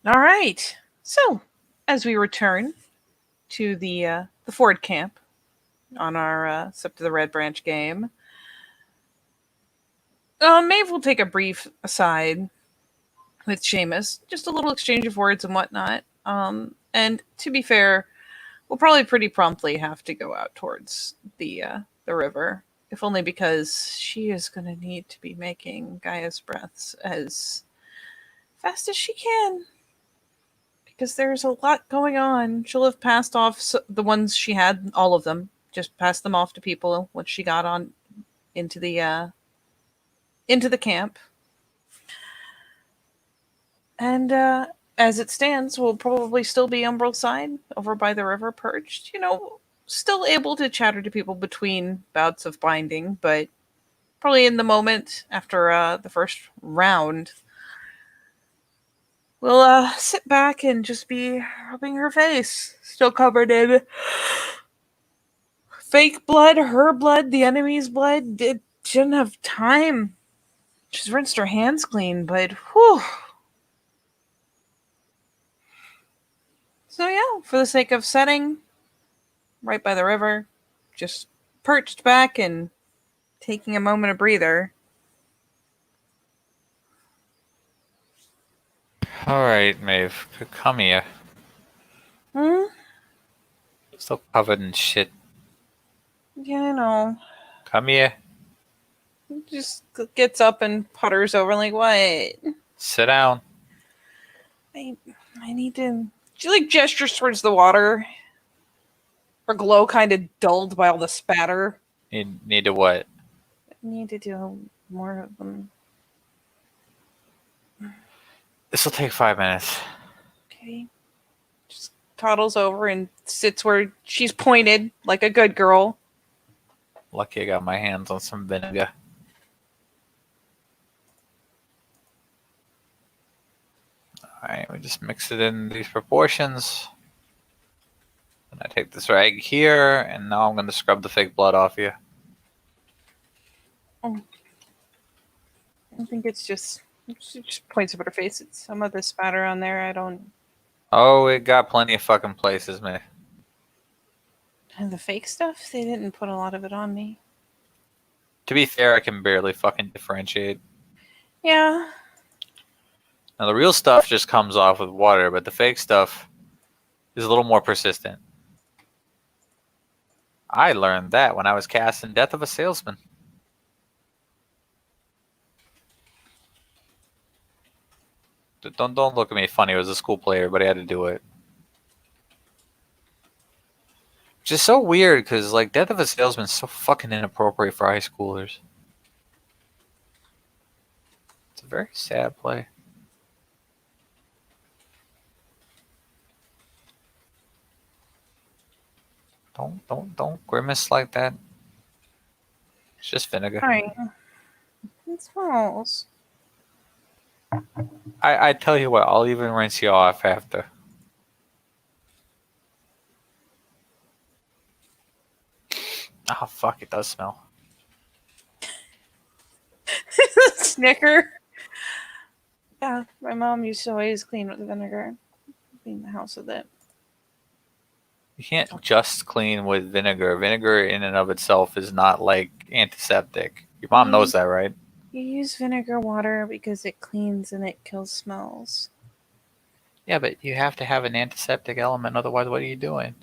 All right. So, as we return to the Ford camp on our Step to the Red Branch game, Maeve will take a brief aside with Seamus, just a little exchange of words and whatnot. And to be fair, we'll probably pretty promptly have to go out towards the river, if only because she is going to need to be making Gaia's breaths as fast as she can. Because there's a lot going on. She'll have passed off the ones she had, all of them, just passed them off to people once she got on into the camp. And as it stands, we'll probably still be Umbral side over by the river, perched. Still able to chatter to people between bouts of binding, but probably in the moment after the first round, we'll sit back and just be rubbing her face, still covered in fake blood, her blood, the enemy's blood. It shouldn't have time. She's rinsed her hands clean, but whew. So yeah, for the sake of setting, right by the river, just perched back and taking a moment of breather. Alright, Maeve. Come here. Hmm? Still covered in shit. Yeah, I know. Come here. Just gets up and putters over like, what? Sit down. I, I need to. She like gestures towards the water. Her glow kind of dulled by all the spatter. Need to what? I need to do more of them. This will take 5 minutes. Okay. Just toddles over and sits where she's pointed like a good girl. Lucky I got my hands on some vinegar. Alright, we just mix it in these proportions. And I take this rag here, and now I'm going to scrub the fake blood off you. I think it's just. She just points up at her face. It's some of the spatter on there. I don't. Oh, it got plenty of fucking places, man. And the fake stuff? They didn't put a lot of it on me. To be fair, I can barely fucking differentiate. Yeah. Now, the real stuff just comes off with water, but the fake stuff is a little more persistent. I learned that when I was casting Death of a Salesman. Don't look at me funny. I was a school player, but I had to do it. Which is so weird, because like Death of a Salesman is so fucking inappropriate for high schoolers. It's a very sad play. Don't grimace like that. It's just vinegar. Alright. It smells. I tell you what, I'll even rinse you off after. Oh fuck, it does smell. Snicker. Yeah, my mom used to always clean with vinegar. Clean the house with it. You can't just clean with vinegar. Vinegar in and of itself is not like antiseptic. Your mom knows that, right? You use vinegar water because it cleans and it kills smells. Yeah, but you have to have an antiseptic element, otherwise what are you doing?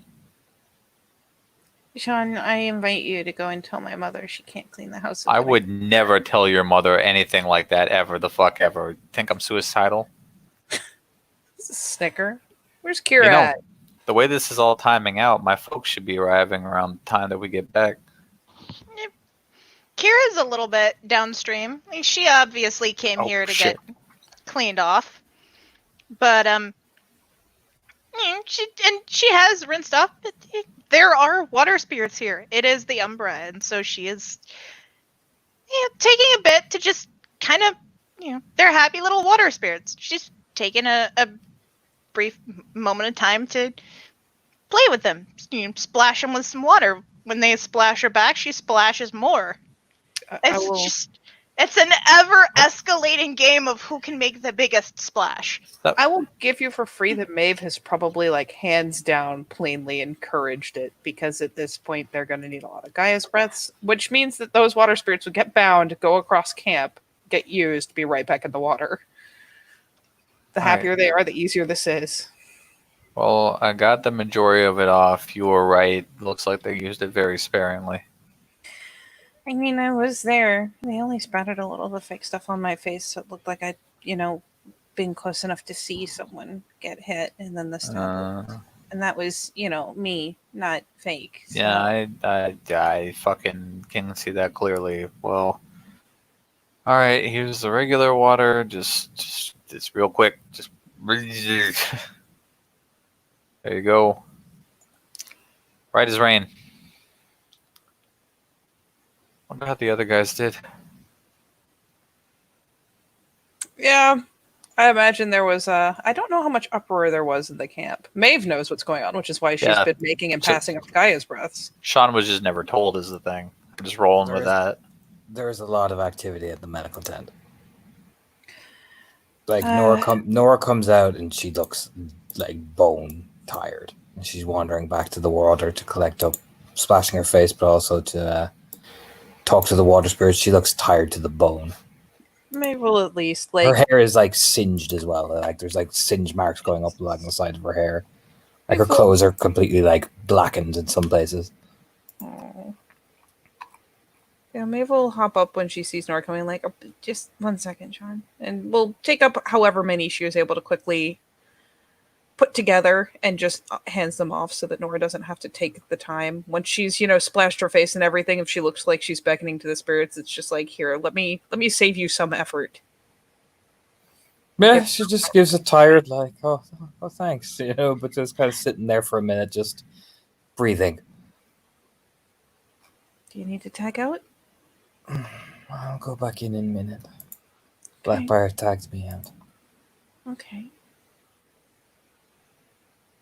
Sean, I invite you to go and tell my mother she can't clean the house with I vinegar. would never tell your mother anything like that ever. The fuck ever. Think I'm suicidal? Snicker. Where's Kira You know, at? the way this is all timing out, my folks should be arriving around the time that we get back. Kira's a little bit downstream. Like, she obviously came here to get cleaned off, but she has rinsed off. There are water spirits here. It is the Umbra, and so she is taking a bit to just kind of, they're happy little water spirits. She's taking a brief moment of time to play with them. Splash them with some water. When they splash her back, she splashes more. It's just It's an ever escalating game of who can make the biggest splash. I will give you for free that Maeve has probably, like, hands down, plainly encouraged it, because at this point they're going to need a lot of Gaia's breaths, which means that those water spirits would get bound, go across camp, get used, be right back in the water. The Right. happier they are, the easier this is. Well, I got the majority of it off. You were right. Looks like they used it very sparingly. I mean, I was there. They only spattered a little of the fake stuff on my face, so it looked like I'd, been close enough to see someone get hit, and then the stab. And that was, me, not fake. So. Yeah, I fucking can see that clearly. Well, all right. Here's the regular water. Just real quick. Just there you go. Right as rain. Wonder how the other guys did. Yeah, I imagine there was I don't know how much uproar there was in the camp. Maeve knows what's going on, which is why she's Yeah. been making and So- passing up Gaia's breaths. Sean was just never told is the thing. I'm just rolling with that. There's a lot of activity at the medical tent. Like Uh, Nora comes out and she looks like bone tired, and she's wandering back to the water to collect up, splashing her face, but also to talk to the water spirits. She looks tired to the bone. Maeve will at least, Her like, hair is like singed as well. Like there's like singe marks going up along the side of her hair. Like her Maeve will- clothes are completely like blackened in some places. Aw. Yeah, Maeve will hop up when she sees Nora coming, like, "Oh, just 1 second, Sean." And we'll take up however many she was able to quickly put together and just hands them off so that Nora doesn't have to take the time. Once she's, splashed her face and everything, if she looks like she's beckoning to the spirits, it's just like, here, let me save you some effort. Yeah, she just gives a tired like, oh thanks, but just kind of sitting there for a minute, just breathing. Do you need to tag out? I'll go back in a minute. Okay. Blackbriar tagged me out. Okay.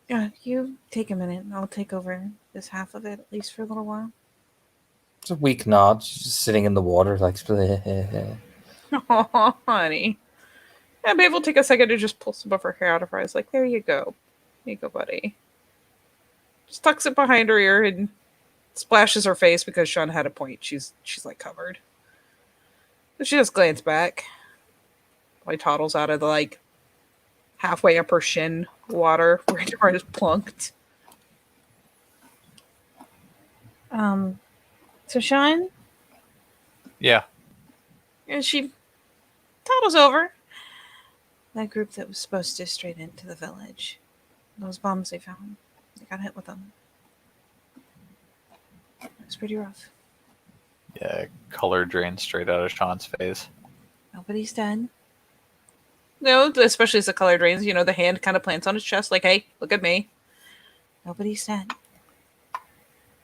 Yeah, you take a minute and I'll take over this half of it, at least for a little while. It's a weak nod. She's just sitting in the water, like, Oh, honey. Yeah, Maeve will take a second to just pull some of her hair out of her eyes. Like, there you go. There you go, buddy. Just tucks it behind her ear and splashes her face because Sean had a point. She's like covered. But she just glances back. While toddles out of the like halfway up her shin water where Nora is plunked. So Sean, Yeah. and she toddles over. That group that was supposed to straight into the village. Those bombs they found. They got hit with them. It was pretty rough. Yeah. Color drained straight out of Sean's face. Nobody's dead. No, especially as the color drains, the hand kind of plants on his chest, like, hey, look at me. Nobody's dead.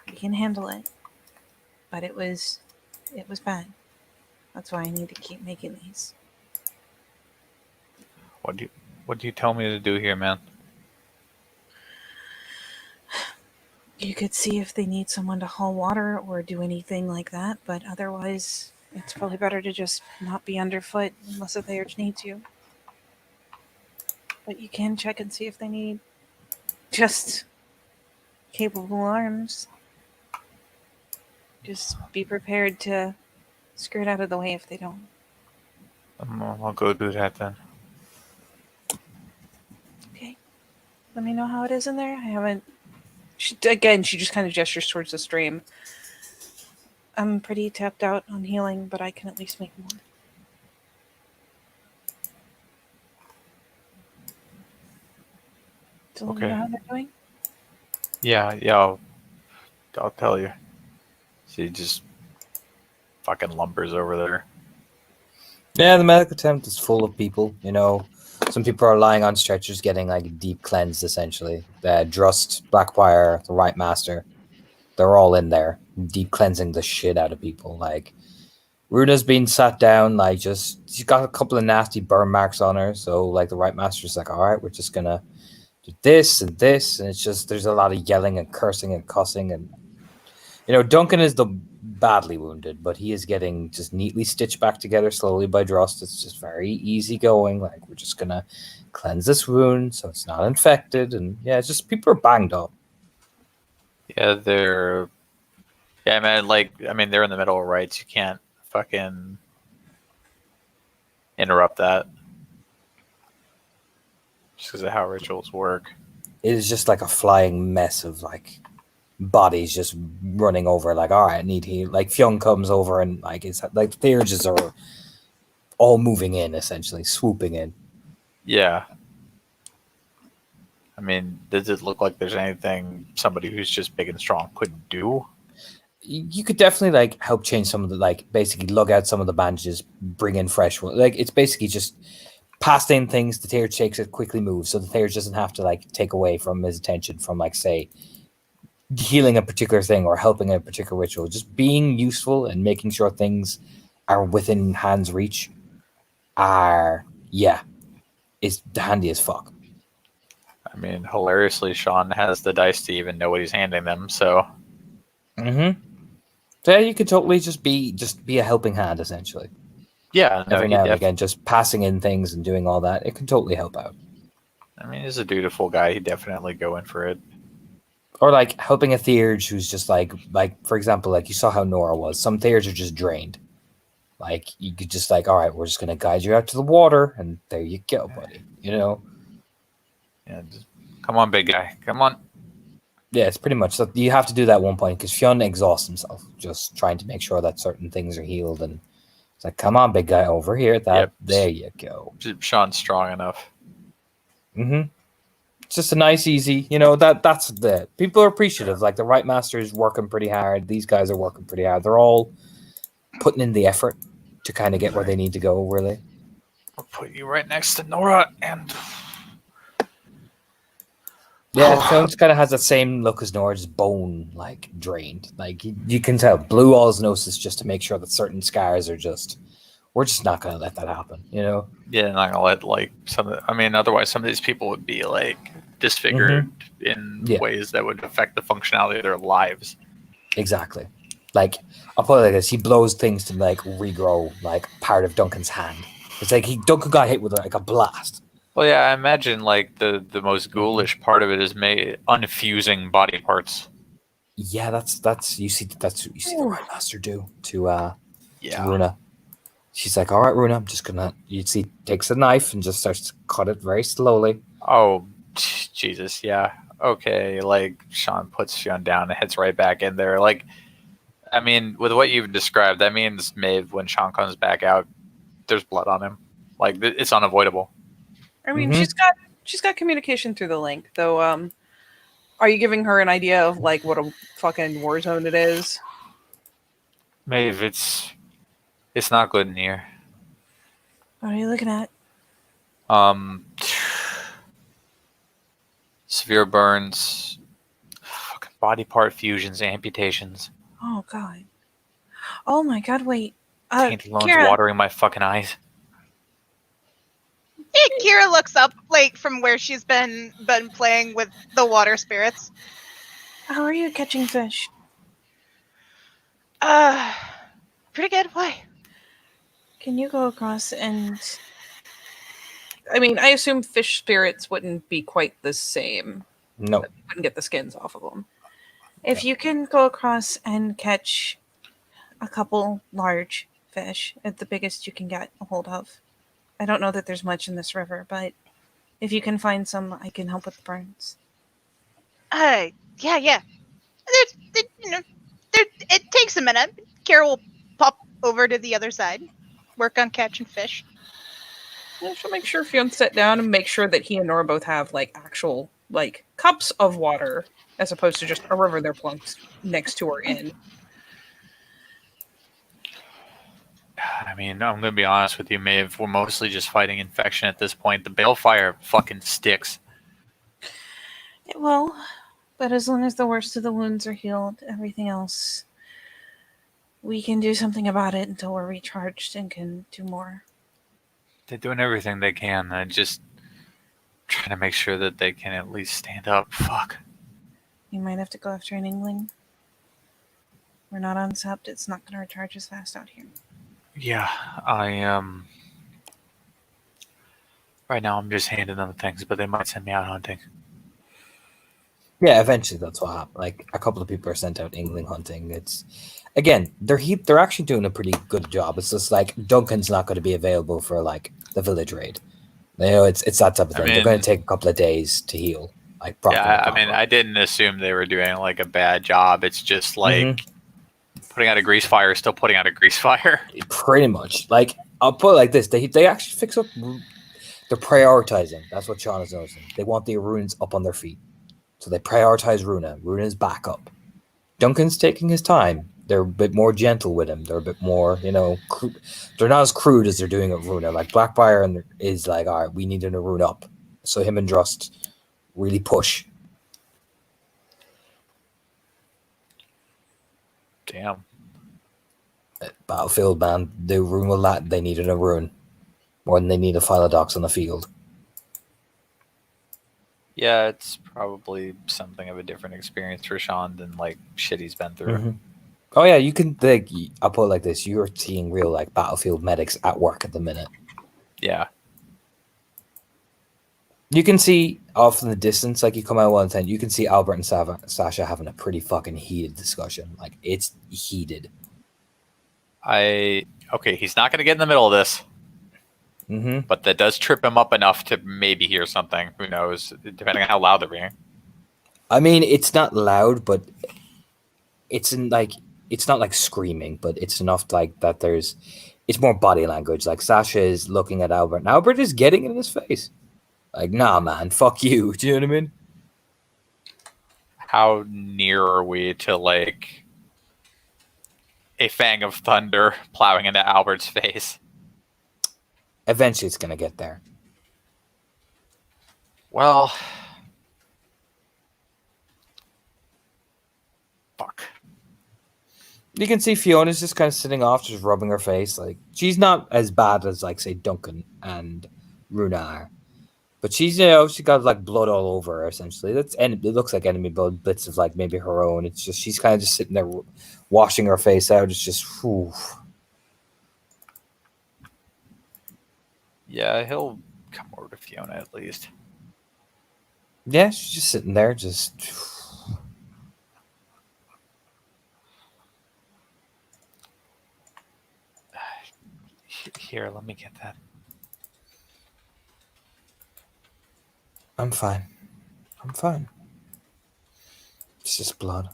We can handle it. But it was bad. That's why I need to keep making these. What do you tell me to do here, man? You could see if they need someone to haul water or do anything like that, but otherwise, it's probably better to just not be underfoot unless if they urge needs you. But you can check and see if they need just capable arms. Just be prepared to skirt out of the way if they don't. I'll go do that then. Okay. Let me know how it is in there. I haven't. She just kind of gestures towards the stream. I'm pretty tapped out on healing, but I can at least make more. So let me Okay. know how they're doing. Yeah. I'll tell you. She just fucking lumbers over there. Yeah, the medical tent is full of people. Some people are lying on stretchers getting like deep cleansed, essentially. Drust, Blackbriar, the Right Master, they're all in there, deep cleansing the shit out of people. Like, Runa's been sat down, like, she's got a couple of nasty burn marks on her. So, like, the Right Master's like, all right, we're just gonna do this and this. And it's just, there's a lot of yelling and cursing and cussing. And, Duncan is the badly wounded, but he is getting just neatly stitched back together slowly by Drost. It's just very easy going. Like, we're just gonna cleanse this wound so it's not infected, and yeah, it's just people are banged up. Yeah, they're. Yeah, I mean, they're in the middle of rites. You can't fucking interrupt that. Just because of how rituals work. It is just like a flying mess of like bodies just running over. Like, all right, I need heal. Like Fionn comes over and like it's like the Theurges are all moving in, essentially swooping in. Yeah. I mean, does it look like there's anything somebody who's just big and strong could do? You could definitely like help change some of the like basically lug out some of the bandages, bring in fresh ones. Like it's basically just past in things. The Theurge takes it, quickly moves, so the Theurge doesn't have to like take away from his attention from like say healing a particular thing or helping a particular ritual. Just being useful and making sure things are within hand's reach are is handy as fuck. I mean, hilariously, Sean has the dice to even know what he's handing them, so. Mm-hmm. So yeah, you could totally just be a helping hand, essentially. Yeah, no, Every he now and again, just passing in things and doing all that, it can totally help out. I mean, he's a dutiful guy. He'd definitely go in for it. Or like helping a Theurge who's just like for example, like you saw how Nora was. Some Theurge are just drained. Like you could just like, all right, we're just gonna guide you out to the water, and there you go, buddy. You know? Yeah, just, come on, big guy. Come on. Yeah, it's pretty much that. You have to do that at one point because Fionn exhausts himself just trying to make sure that certain things are healed, and it's like, come on, big guy, over here. Yep. There you go. Sean's strong enough. Mm-hmm. It's just a nice, easy, that's the people are appreciative. Like the Right Master is working pretty hard. These guys are working pretty hard. They're all putting in the effort to kind of get where they need to go, really. I'll put you right next to Nora, and Yeah, Fionn kind of has that same look as Nora, just bone like drained. Like you can tell, blue osmosis just to make sure that certain scars are just. We're just not gonna let that happen, Yeah, not gonna let like otherwise some of these people would be like disfigured in ways that would affect the functionality of their lives. Exactly. Like I'll put it like this: he blows things to like regrow like part of Duncan's hand. It's like Duncan got hit with like a blast. Well, yeah, I imagine like the most ghoulish part of it is unfusing body parts. Yeah, that's you see the Right Master do to Runa. She's like, all right, Runa, I'm just gonna. You see, takes a knife and just starts to cut it very slowly. Oh, Jesus, yeah. Okay, like Sean puts Fionn down and heads right back in there. Like, I mean, with what you've described, that means Maeve, when Sean comes back out, there's blood on him. Like, it's unavoidable. I mean, she's got communication through the link, though. Are you giving her an idea of like what a fucking war zone it is? Maeve, it's not good in here. What are you looking at? Severe burns, fucking body part fusions, amputations. Oh god. Oh my god, wait. Tainted loans Kira, watering my fucking eyes. Kira looks up, like from where she's been playing with the water spirits. how are you catching fish? Pretty good. Why? Can you go across and... I mean, I assume fish spirits wouldn't be quite the same. No. You wouldn't get the skins off of them. If you can go across and catch a couple large fish, at the biggest you can get a hold of. I don't know that there's much in this river, but if you can find some, I can help with the burns. Yeah. It takes a minute. Kira will pop over to the other side, work on catching fish. I shall make sure Fionn sit down and make sure that he and Nora both have like actual like cups of water, as opposed to just a river they're plunked next to or in. I mean, I'm gonna be honest with you, Maeve. We're mostly just fighting infection at this point. The balefire fucking sticks. It will, but as long as the worst of the wounds are healed, everything else, we can do something about it until we're recharged and can do more. They're doing everything they can. I just trying to make sure that they can at least stand up. Fuck. You might have to go after an Ingling. We're not on Sept. It's not going to recharge as fast out here. Yeah, I right now I'm just handing them things, but they might send me out hunting. Yeah, eventually that's what happened. Like a couple of people are sent out Engling hunting. It's again, they're actually doing a pretty good job. It's just like Duncan's not going to be available for like the village raid. You know, it's that type of thing. They're going mean- to take a couple of days to heal. Like Yeah, I mean, proper. I didn't assume they were doing like a bad job. It's just like putting out a grease fire is still putting out a grease fire. Pretty much. Like I'll put it like this: they actually fix up. They're prioritizing. That's what Sean is noticing. They want the runes up on their feet, so they prioritize Runa. Runa's back up. Duncan's taking his time. They're a bit more gentle with him. They're a bit more, they're not as crude as they're doing at Runa. Like Blackfire is like, all right, we need an Rune up. So him and Drust really push. Damn. Battlefield, man, the Rune will that they needed a Rune more than they need a Philodox on the field. Yeah, it's probably something of a different experience for Sean than like shit he's been through. Mm-hmm. Oh yeah, you can. I'll put it like this: you're seeing real like Battlefield medics at work at the minute. Yeah. You can see off in the distance, like you come out 110, you can see Albert and Sasha having a pretty fucking heated discussion. Like it's heated. Okay, he's not going to get in the middle of this, but that does trip him up enough to maybe hear something. Who knows? Depending on how loud they're being. I mean, it's not loud, but it's not like screaming, but it's enough like that. It's more body language. Like Sasha is looking at Albert, and Albert is getting in his face. Like, nah, man, fuck you. Do you know what I mean? How near are we to like a fang of thunder plowing into Albert's face? Eventually, it's gonna get there. Well, fuck. You can see Fiona's just kind of sitting off, just rubbing her face. Like she's not as bad as like say Duncan and Runa are, but she's she got like blood all over her essentially. It looks like enemy blood, bits of like maybe her own. It's just she's kind of just sitting there washing her face out. It's just whew. Yeah, he'll come over to Fiona at least. Yeah, she's just sitting there, just. Here, let me get that. I'm fine. I'm fine. It's just blood.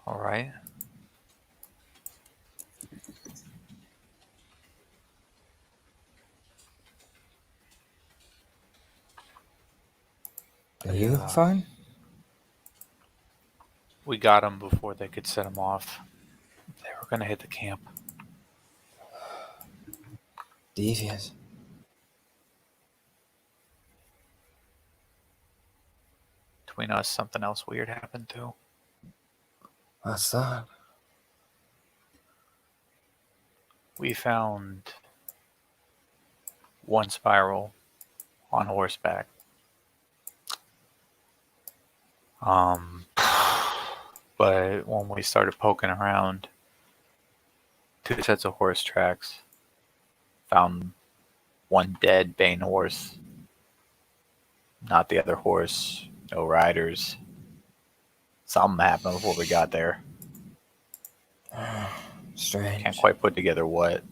All right. Are you fine? We got him before they could set him off. They were going to hit the camp. Devious. Between us, something else weird happened too. What's that? We found one spiral on horseback. But when we started poking around, 2 sets of horse tracks, found one dead Bane horse, not the other horse, no riders. Something happened before we got there. Strange. Can't quite put together what.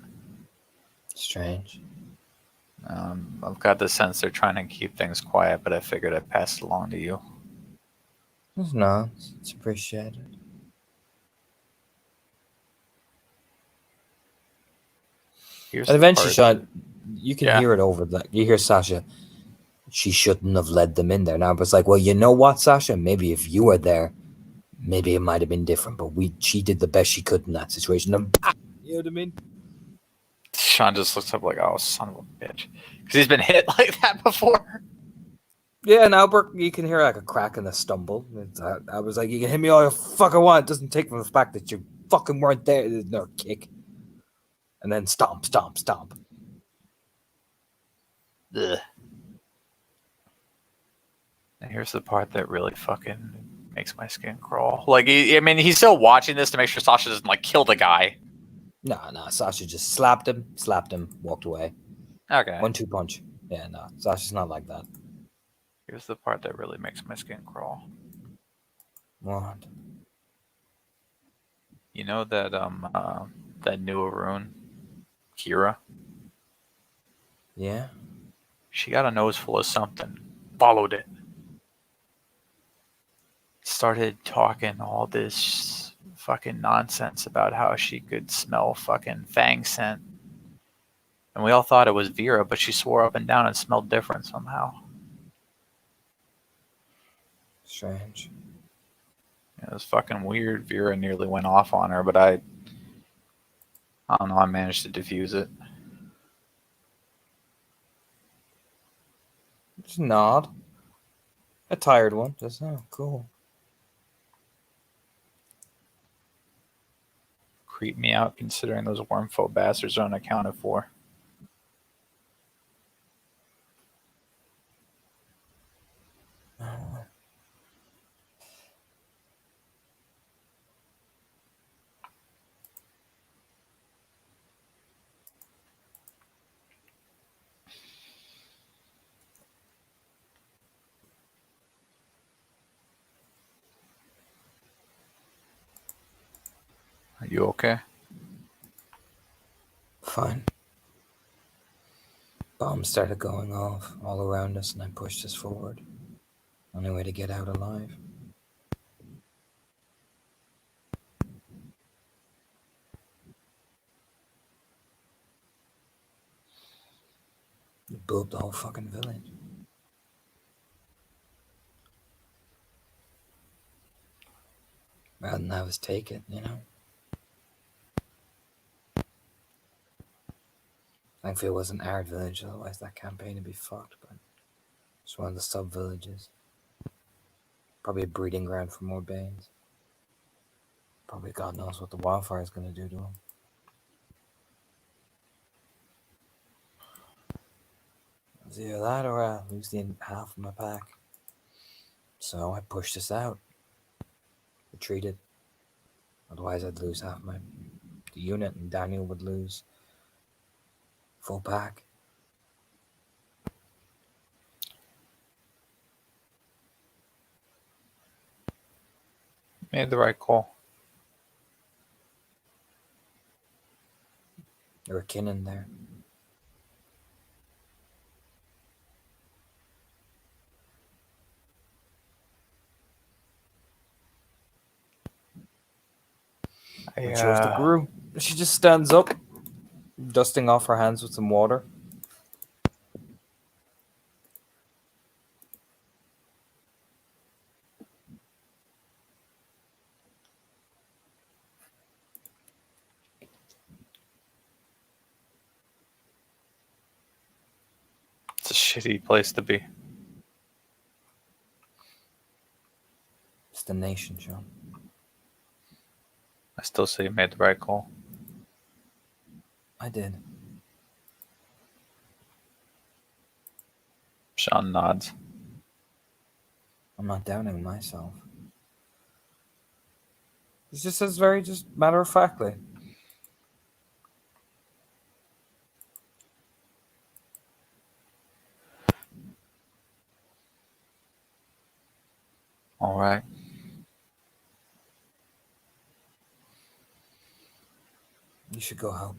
Strange. I've got the sense they're trying to keep things quiet, but I figured I'd pass it along to you. It's not. It's appreciated. Here's And the eventually, part- Sean, you can Yeah. hear it over that. You hear Sasha. She shouldn't have led them in there. Now, but it's like, well, you know what, Sasha? Maybe if you were there, maybe it might have been different. But she did the best she could in that situation. And you know what I mean? Sean just looks up like, oh, son of a bitch. Because he's been hit like that before. Yeah, and Albert, you can hear like a crack and a stumble. I was like, you can hit me all you fucking want. It doesn't take from the fact that you fucking weren't there. There's no kick. And then stomp, stomp, stomp. Ugh. And here's the part that really fucking makes my skin crawl. Like, I mean, he's still watching this to make sure Sasha doesn't like kill the guy. No, Sasha just slapped him, walked away. Okay. 1-2 punch. Yeah, no, Sasha's not like that. Here's the part that really makes my skin crawl. What? You know that that new Arun, Kira? Yeah? She got a nose full of something. Followed it. Started talking all this fucking nonsense about how she could smell fucking fang scent. And we all thought it was Vera, but she swore up and down it smelled different somehow. Strange. It was fucking weird. Vera nearly went off on her, but I don't know, I managed to defuse it. Just nod. A tired one. Just, oh, cool. Creep me out considering those wormfoot bastards are unaccounted for. Are you okay? Fine. Bombs started going off all around us, and I pushed us forward. Only way to get out alive. It blew up the whole fucking village. Rather than have us take it, you know? Thankfully it wasn't our village, otherwise that campaign would be fucked, but it's one of the sub-villages. Probably a breeding ground for more Banes. Probably God knows what the wildfire is going to do to them. It was either that or lose the half of my pack. So I pushed us out. Retreated. Otherwise I'd lose half my unit and Daniel would lose full pack. Made the right call. There were kin in there. I chose the Gru. She just stands up, dusting off her hands with some water. It's a shitty place to be. It's the nation, Sean. I still say you made the right call. I did. Sean nods. I'm not doubting myself. He just says very just matter-of-factly. All right. You should go help.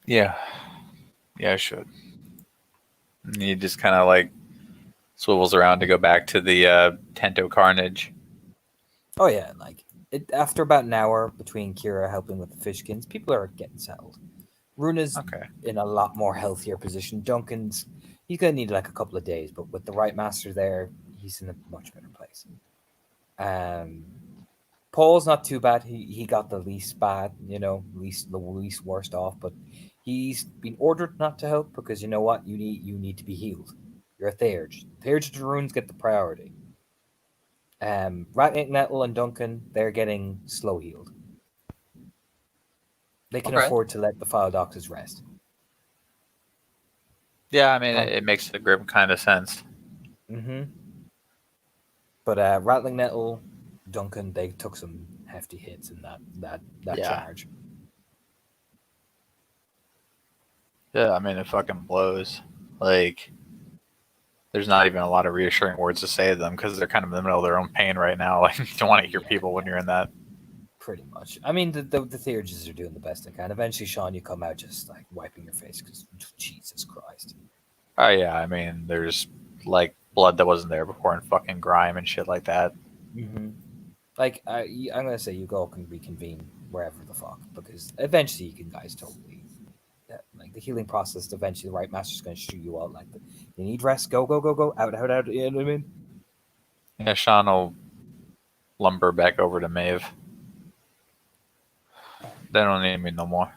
Yeah. Yeah, I should. And he just kind of like swivels around to go back to the Tento Carnage. Oh yeah, like after about an hour between Kira helping with the fishkins, people are getting settled. Runa's Okay. in a lot more healthier position. Duncan's he's gonna need like a couple of days, but with the right master there, he's in a much better place. Paul's not too bad. He got the least bad, the least worst off, but he's been ordered not to help because you know what? You need to be healed. You're a Theurge. Theurge to runes get the priority. Ratnik, Nettle, and Duncan, they're getting slow healed. They can Okay. afford to let the File Doxes rest. Yeah, I mean, it makes the grim kind of sense. Mm-hmm. But Rattling Nettle, Duncan, they took some hefty hits in that Yeah. charge. Yeah, I mean, it fucking blows. Like, there's not even a lot of reassuring words to say to them because they're kind of in the middle of their own pain right now. Like, you don't want to hear people when you're in that. Pretty much. I mean, the Theurges are doing the best they can. Eventually, Sean, you come out just like wiping your face because Jesus Christ. Oh, yeah, I mean, there's, like, blood that wasn't there before and fucking grime and shit like that. Mm-hmm. Like, I'm gonna say you all can reconvene wherever the fuck because eventually you can guys totally. Like the healing process, eventually the right master's gonna shoot you out. Like, you need rest. Go, go, go, go. Out, out, out. You know what I mean? Yeah, Sean will lumber back over to Maeve. They don't need me no more.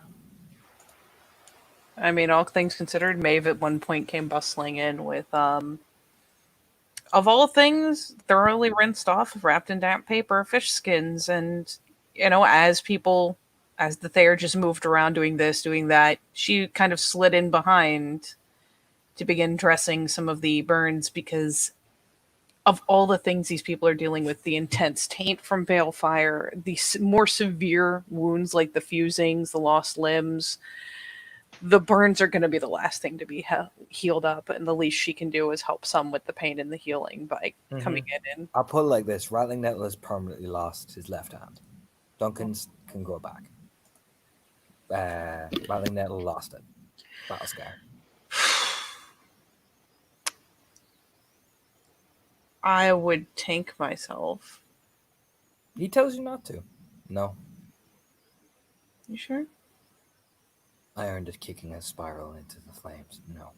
I mean, all things considered, Maeve at one point came bustling in with, of all things, thoroughly rinsed off, wrapped in damp paper, fish skins, and as the Thayer just moved around doing this, doing that, she kind of slid in behind to begin dressing some of the burns because of all the things these people are dealing with, the intense taint from Balefire, the more severe wounds like the fusings, the lost limbs, the burns are going to be the last thing to be healed up, and the least she can do is help some with the pain and the healing by coming in and I'll put it like this: Rattling Nettle has permanently lost his left hand. Duncan's can grow back. Rattling Nettle lost it. Battle scar. I would tank myself. He tells you not to. No, You sure? I earned it kicking a spiral into the flames. No.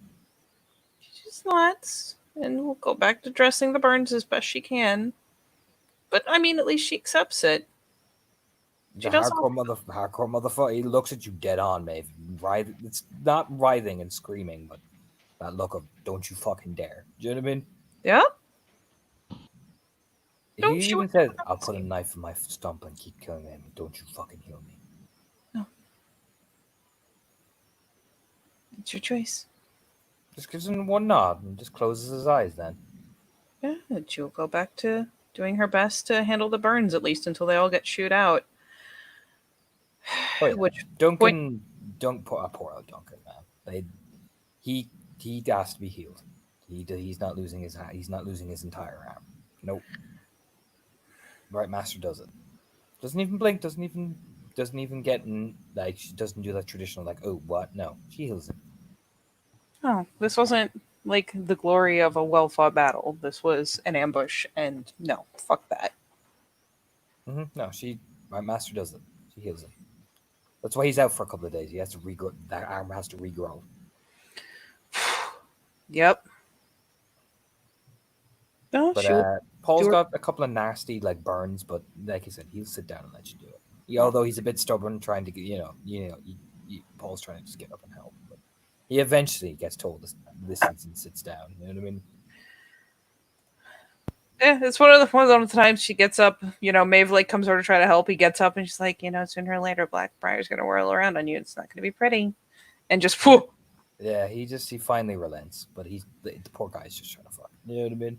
She's not, and we'll go back to dressing the burns as best she can. But I mean, at least she accepts it. She The does hardcore motherfucker. He looks at you dead on, Maeve. It's not writhing and screaming, but that look of "Don't you fucking dare." Do you know what I mean? Yeah. He No, she even would. says, "I'll put a knife in my stump and keep killing him. Don't you fucking heal me." No. It's your choice. Just gives him one nod and just closes his eyes. Then Yeah, and she'll go back to doing her best to handle the burns at least until they all get shooed out. oh, yeah. Which Duncan, don't put a poor old Duncan, man. He has to be healed. He's not losing his he's not losing his entire arm. Nope. Right master does it. Doesn't even blink. Doesn't even get in. Like, she doesn't do that traditional like, oh what? No, she heals him. Oh, this wasn't like the glory of a well fought battle. This was an ambush, and no, fuck that. No, right master does it. She heals him. That's why he's out for a couple of days. He has to regrow. That arm has to regrow. Yep. No, But she'll Paul's do her- got a couple of nasty like burns, but like I said, he'll sit down and let you do it. Although he's a bit stubborn, trying to get Paul's trying to just get up and help, but he eventually gets told to listens and sits down. You know what I mean? Yeah, it's one of the times she gets up. Maeve like comes over to try to help. He gets up and she's like, sooner or later, Blackbriar's gonna whirl around on you. It's not gonna be pretty, and just whoo. Yeah, he finally relents, but the poor guy's just trying to fuck. You know what I mean?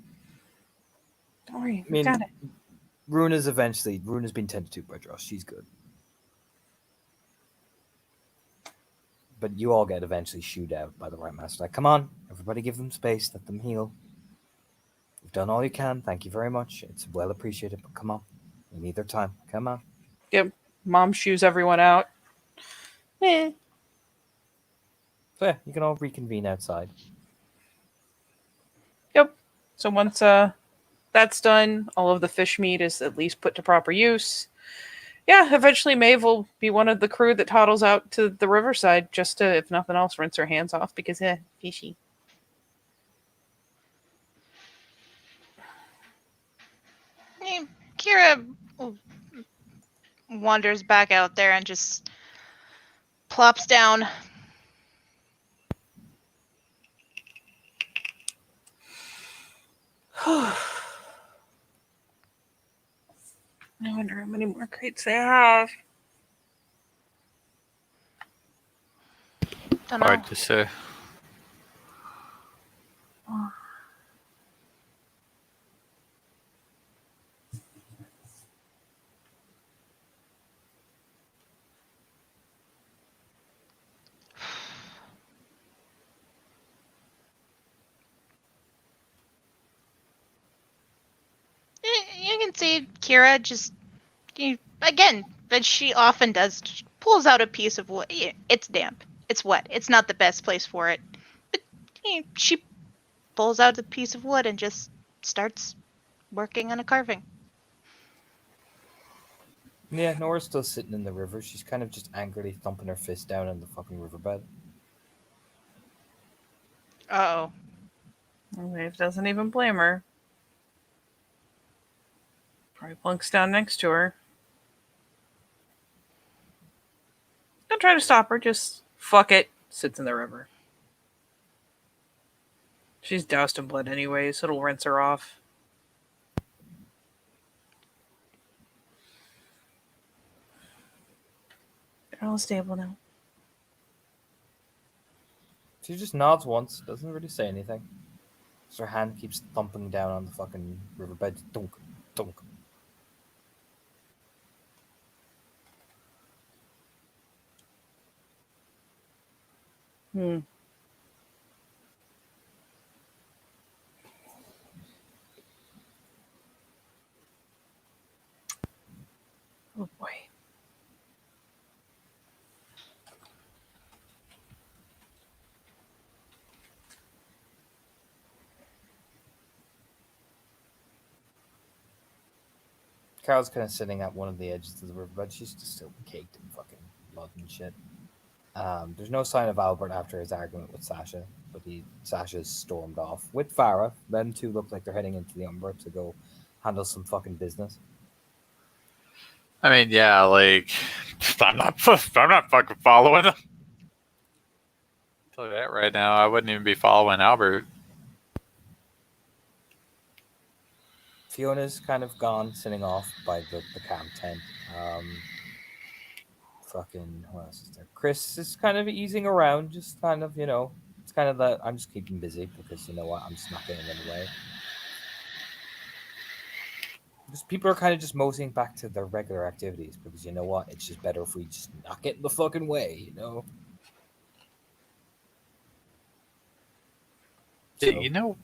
Don't worry, I mean, got it. Runa's been tended to by Dross. She's good. But you all get eventually shooed out by the right master. Like, come on, everybody give them space, let them heal. You've done all you can. Thank you very much. It's well appreciated, but come on. We need their time. Come on. Yep. Mom shoos everyone out. Eh. So yeah, you can all reconvene outside. Yep. So once that's done, all of the fish meat is at least put to proper use. Yeah, eventually Maeve will be one of the crew that toddles out to the riverside just to, if nothing else, rinse her hands off because, fishy. Kira wanders back out there and just plops down. I wonder how many more crates they have. Don't know. Hard to say. you can see Kira just again, that she often does. She pulls out a piece of wood. It's damp. It's wet. It's not the best place for it. But she pulls out a piece of wood and just starts working on a carving. Yeah, Nora's still sitting in the river. She's kind of just angrily thumping her fist down in the fucking riverbed. Uh-oh. Maeve doesn't even blame her. Probably plunks down next to her. Don't try to stop her, just fuck it. Sits in the river. She's doused in blood anyway, so it'll rinse her off. They're all stable now. She just nods once, doesn't really say anything. So her hand keeps thumping down on the fucking riverbed. Dunk, dunk. Hmm. Oh boy. Carol's kind of sitting at one of the edges of the riverbed. She's just still caked in fucking blood and shit. There's no sign of Albert after his argument with Sasha, but Sasha's stormed off with Farah. Them two look like they're heading into the Umbra to go handle some fucking business. I mean, yeah, like I'm not fucking following him. Tell you that right now, I wouldn't even be following Albert. Fiona's kind of gone, sitting off by the camp tent. Fucking, what else is there? Chris is kind of easing around, just kind of, it's kind of that I'm just keeping busy because, you know what, I'm just not getting in the way. Just people are kind of just moseying back to their regular activities because, you know what, it's just better if we just not get in the fucking way, So, You know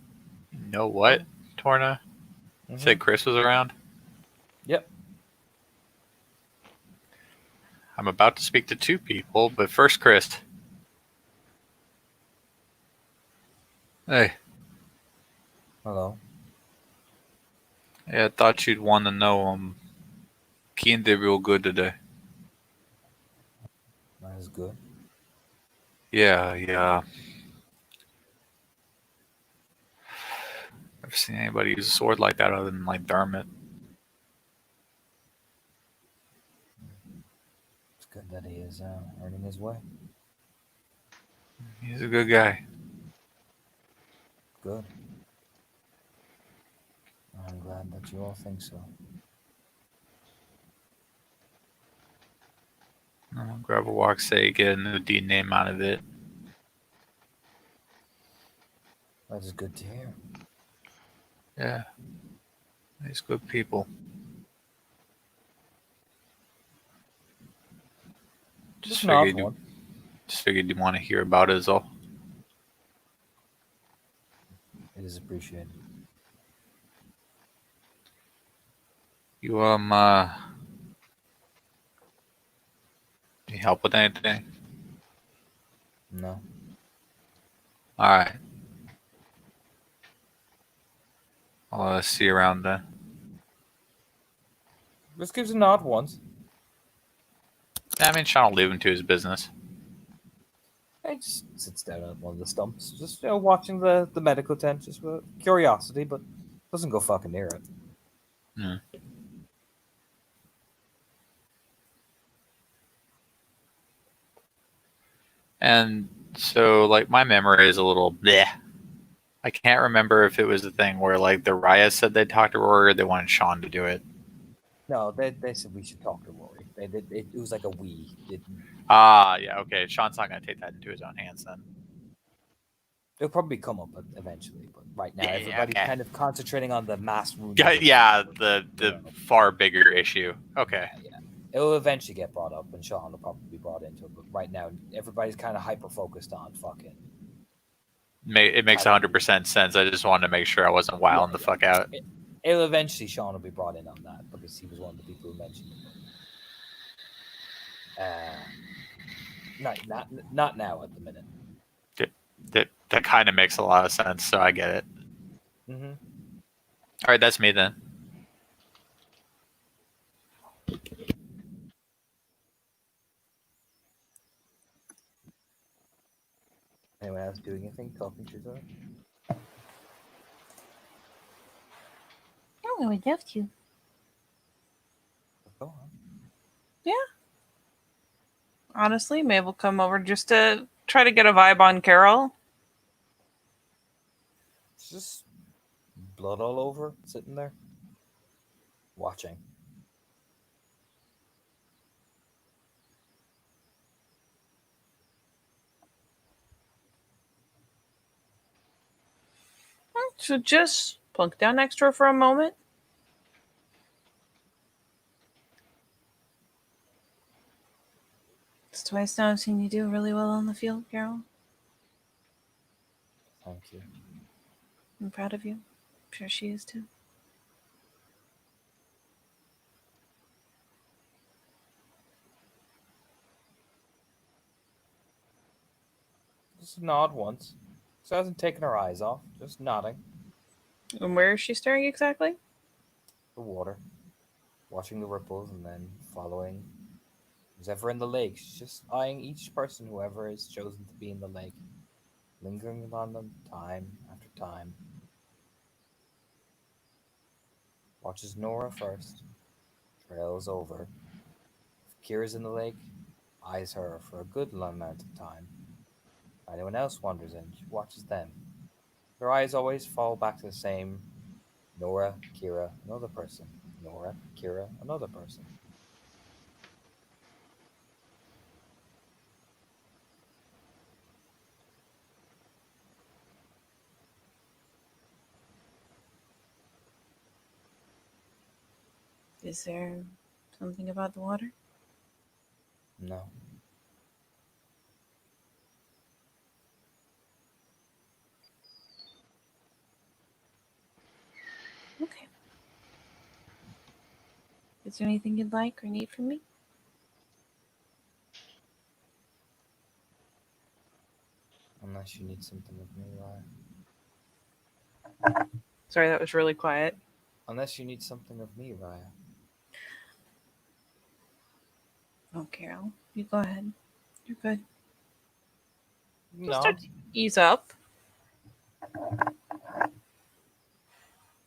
what, Torna? Said Chris was around. Yep. I'm about to speak to two people, but first, Chris. Hey. Hello. Yeah, I thought you'd want to know. Keen did real good today. That is good. Yeah. Never seen anybody use a sword like that other than like Dermot. It's good that he is earning his way. He's a good guy. Good. I'm glad that you all think so. Grab a walk, say, get a new D name out of it. That is good to hear. Yeah. He's good people. Just figured you'd want to hear about it is all. It is appreciated. You need help with anything? No. Alright. I'll see you around then. Just gives a nod once. I mean, Sean will leave him to his business. He just sits down on one of the stumps, just watching the medical tent, just with curiosity, but doesn't go fucking near it. Hmm. And so, like, my memory is a little bleh. I can't remember if it was the thing where, like, the Raya said they'd talk to Rory or they wanted Sean to do it. No, they said we should talk to Rory. It was like a we. Yeah, okay. Sean's not going to take that into his own hands then. It'll probably come up eventually, but right now Yeah, everybody's okay. kind of concentrating on the mass wound. Yeah, the far bigger issue. Okay. Yeah. It'll eventually get brought up, and Sean will probably be brought into it. But right now, everybody's kind of hyper focused on fucking. It makes 100% sense. I just wanted to make sure I wasn't wilding the fuck out. It'll eventually, Sean will be brought in on that because he was one of the people who mentioned it. Not now at the minute. That kind of makes a lot of sense, so I get it. Mm-hmm. All right, that's me then. Anyone else doing anything? Talking to each other? Oh, I would love to. Go on. Honestly, maybe we'll come over just to try to get a vibe on Carol. It's just blood all over, sitting there, watching. So just plunk down next to her for a moment. It's twice now I've seen you do really well on the field, Carol. Thank you. I'm proud of you. I'm sure she is too. Just nod once. She hasn't taken her eyes off, just nodding. And where is she staring exactly? The water, watching the ripples, and then following who's ever in the lake. She's just eyeing each person, whoever is chosen to be in the lake, lingering on them time after time. Watches Nora first, trails over. If Kira's in the lake, eyes her for a good long amount of time. If anyone else wanders in, she watches them. Her eyes always fall back to the same Nora, Kira, another person. Nora, Kira, another person. Is there something about the water? No. Okay. Is there anything you'd like or need from me? Unless you need something of me, Ryan. Sorry, that was really quiet. Unless you need something of me, Raya. Oh, Carol, you go ahead. You're good. Just No. start to ease up.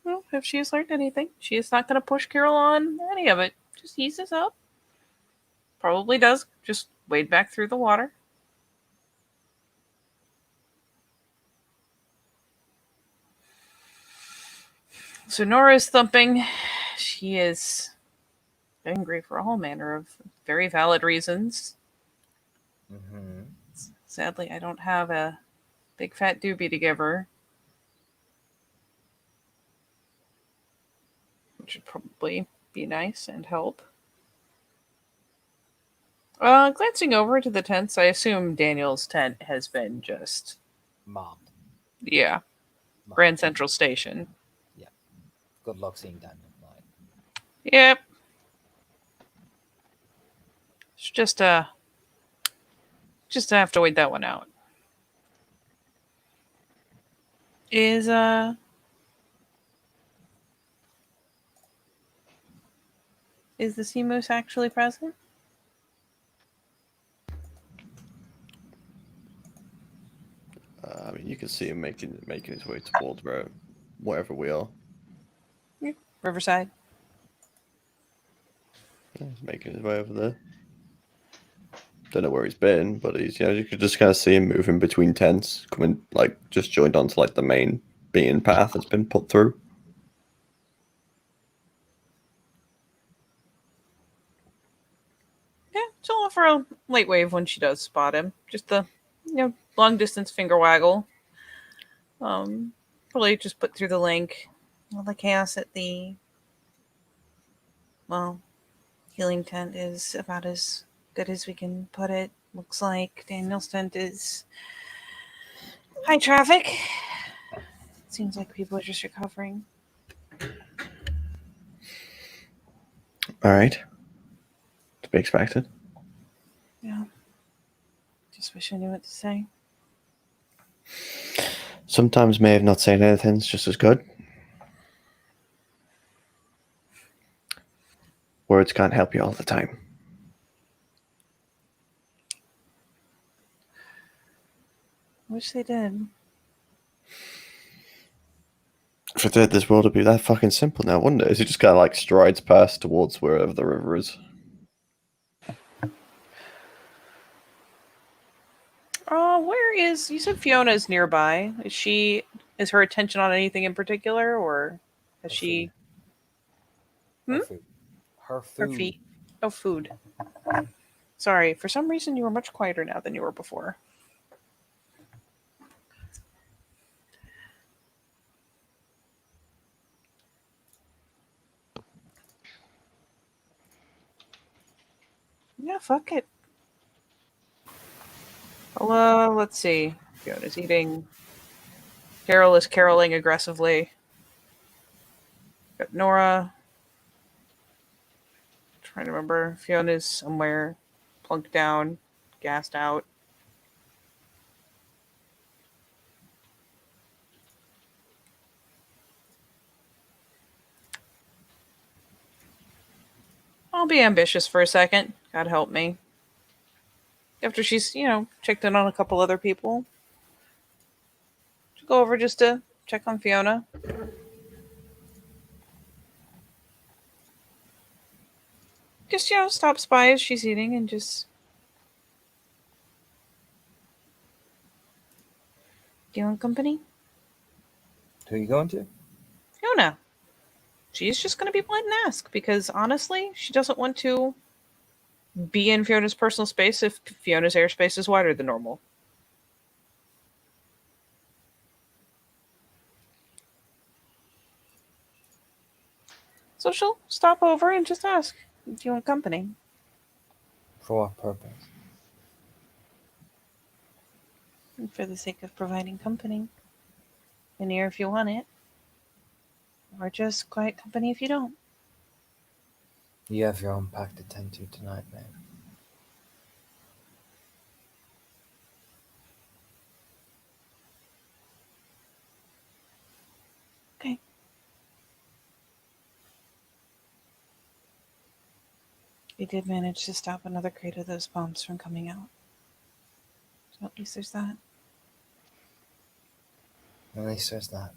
Well, if she has learned anything, she is not going to push Carol on any of it. Just eases up. Probably does. Just wade back through the water. So Nora is thumping. She is angry for all manner of very valid reasons. Mm-hmm. Sadly, I don't have a big fat doobie to give her. Which would probably be nice and help. Glancing over to the tents, I assume Daniel's tent has been just, Mobbed. yeah, Mobbed. Grand Central Station. Good luck seeing Daniel tonight. Yep. It's just have to wait that one out. Is the sea moose actually present? I mean, you can see him making his way towards wherever we are. Riverside. Yeah, he's making his way over there. Don't know where he's been, but you could just kind of see him moving between tents, coming just joined onto the main beaten path that's been put through. Yeah, she'll offer a light wave when she does spot him. Just the long distance finger waggle. Probably just put through the link. All the chaos at the healing tent is about as good as we can put it. Looks like Daniel's tent is high traffic. Seems like people are just recovering. All right. To be expected. Yeah. Just wish I knew what to say. Sometimes Maeve not saying anything's just as good. Words can't help you all the time. Wish they did. If it did, this world would be that fucking simple now, wouldn't it? As he just kind of like strides past towards wherever the river is. Where is, you said Fiona's nearby. Is her attention on anything in particular, or has Her she Her Hmm? food. Her her food. feet? Oh, food. Sorry, for some reason you were much quieter now than you were before. Yeah, fuck it. Well, let's see. Fiona's eating. Carol is caroling aggressively. Got Nora. Trying to remember. Fiona's somewhere plunked down, gassed out. I'll be ambitious for a second. God help me. After she's, checked in on a couple other people. She'll go over just to check on Fiona. Just, stops by as she's eating and just. Do you want company? Who are you going to? Fiona. She's just going to be blunt and ask because honestly, she doesn't want to be in Fiona's personal space if Fiona's airspace is wider than normal. So she'll stop over and just ask, do you want company? For what purpose? And for the sake of providing company. An ear if you want it. Or just quiet company if you don't. You have your own pack to tend to tonight, man. Okay. We did manage to stop another crate of those bombs from coming out. So at least there's that. At least there's that.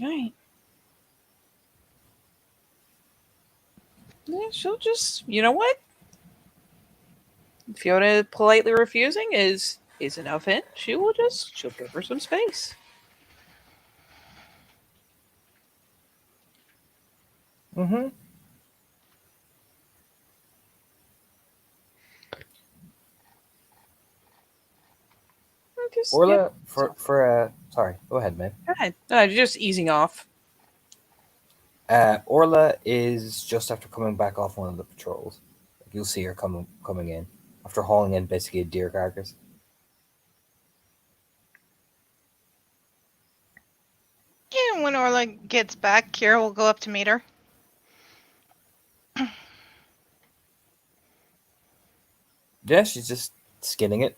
Alright. Yeah, she'll just, you know what? Fiona politely refusing is enough hint. She'll give her some space. Mm-hmm. Just, Orla, sorry, go ahead, man. go ahead. Just easing off. Orla is just after coming back off one of the patrols. You'll see her coming in after hauling in basically a deer carcass. Yeah, when Orla gets back, Kira will go up to meet her. Yeah, she's just skinning it.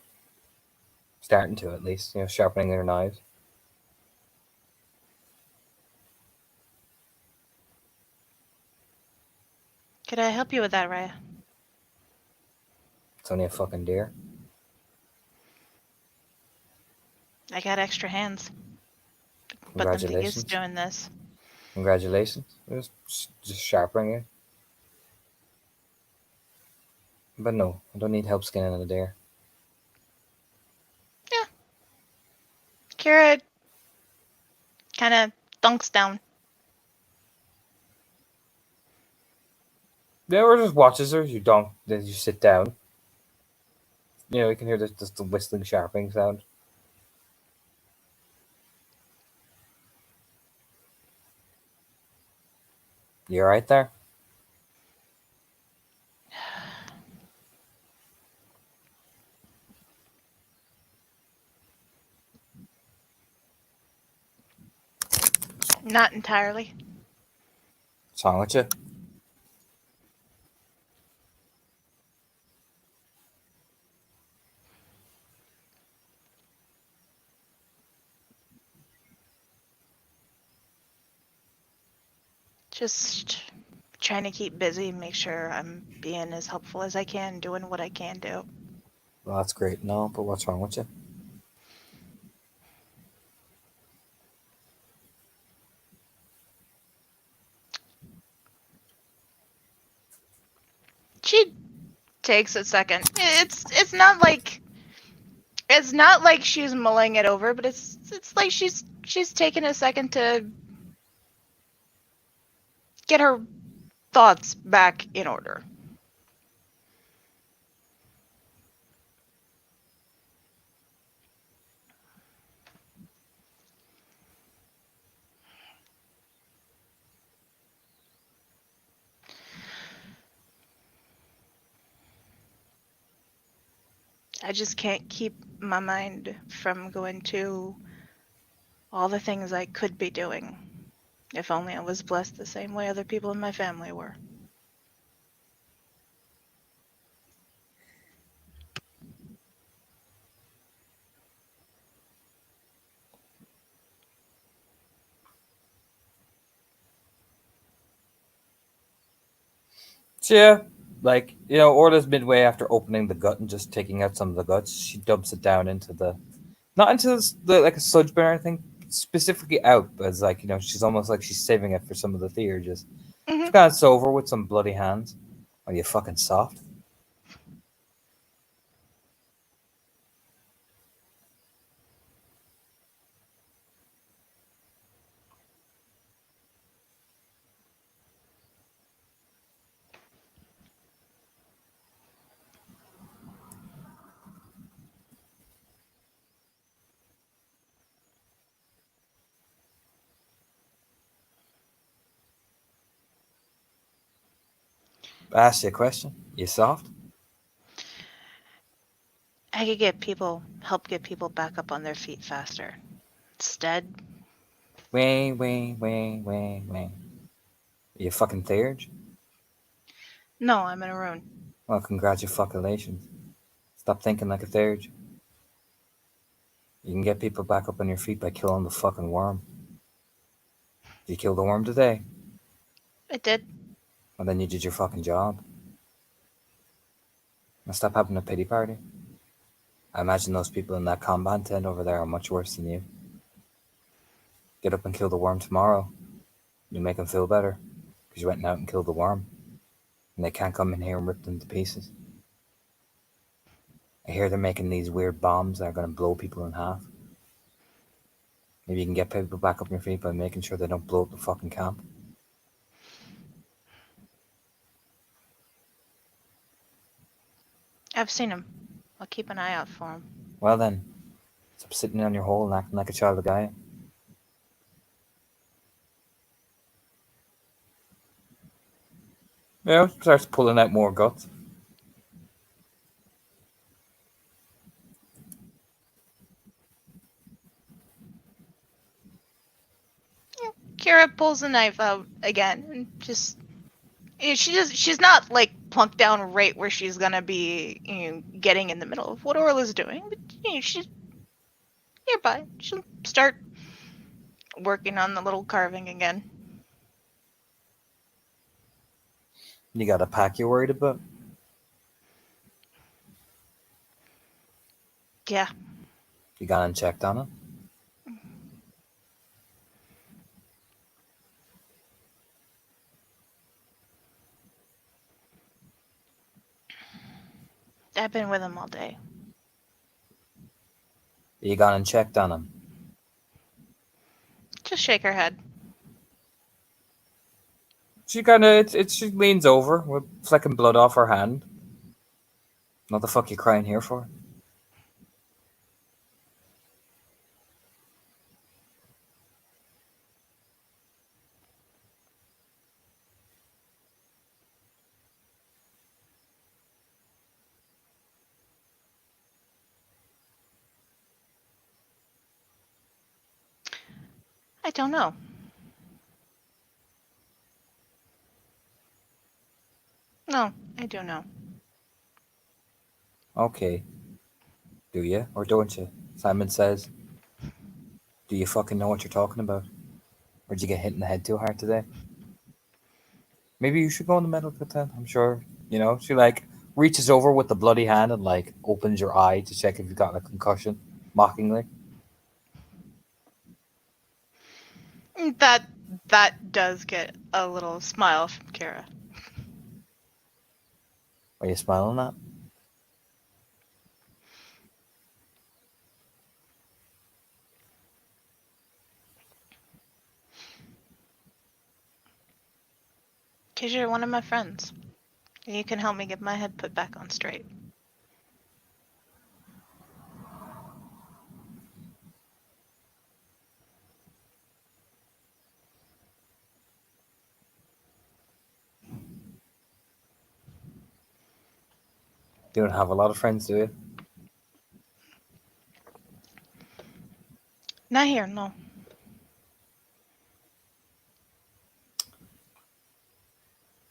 Starting to, at least. Sharpening her knives. Could I help you with that, Raya? It's only a fucking deer. I got extra hands. But them to use Congratulations. doing this. Congratulations. Just sharpening it. But no, I don't need help skinning a deer. Kira kind of dunks down. Yeah, or just watches her. Then you sit down. You can hear just the whistling, sharpening sound. You alright there? Not entirely. What's wrong with you? Just trying to keep busy, make sure I'm being as helpful as I can, doing what I can do. Well, that's great. No, but what's wrong with you? She takes a second. It's not like she's mulling it over, but it's like she's taken a second to get her thoughts back in order. I just can't keep my mind from going to all the things I could be doing. If only I was blessed the same way other people in my family were. So, yeah, like, you know, Orla's midway after opening the gut and just taking out some of the guts. She dumps it down into the, not into the like a sludge bin or anything, specifically out, but it's like, you know, she's almost like she's saving it for some of the theurges. Hmm. She glance over with some bloody hands. Are you fucking soft? I asked you a question. You soft? I could help get people back up on their feet faster. Instead, Way. You fucking theurge? no, I'm in a ruin. Well, congratulations. Stop thinking like a theurge. You can get people back up on your feet by killing the fucking worm. Did you kill the worm today? I did. Well, then you did your fucking job. Now stop having a pity party. I imagine those people in that combat tent over there are much worse than you. Get up and kill the worm tomorrow. You'll make them feel better, because you went out and killed the worm. And they can't come in here and rip them to pieces. I hear they're making these weird bombs that are going to blow people in half. Maybe you can get people back up on your feet by making sure they don't blow up the fucking camp. I've seen him. I'll keep an eye out for him. Well then, stop sitting on your hole and acting like a child of Gaia. Yeah, starts pulling out more guts. Kira pulls the knife out again and she's not like plunked down right where she's gonna be, getting in the middle of what Orla's doing, but she's nearby. She'll start working on the little carving again. You got a pack you're worried about? Yeah. You gone and checked on it? I've been with him all day. You gone and checked on him? Just shake her head. She kind of, she leans over with flecking blood off her hand. What the fuck you crying here for? I don't know. I do know. Okay. Do you or don't you? Simon says. Do you fucking know what you're talking about? Or did you get hit in the head too hard today? Maybe you should go in the medical tent. I'm sure. You know, she like reaches over with the bloody hand and like opens your eye to check if you've got a concussion, mockingly. That does get a little smile from Kara. Are you smiling at? Because you're one of my friends. You can help me get my head put back on straight. You don't have a lot of friends, do you? Not here, no.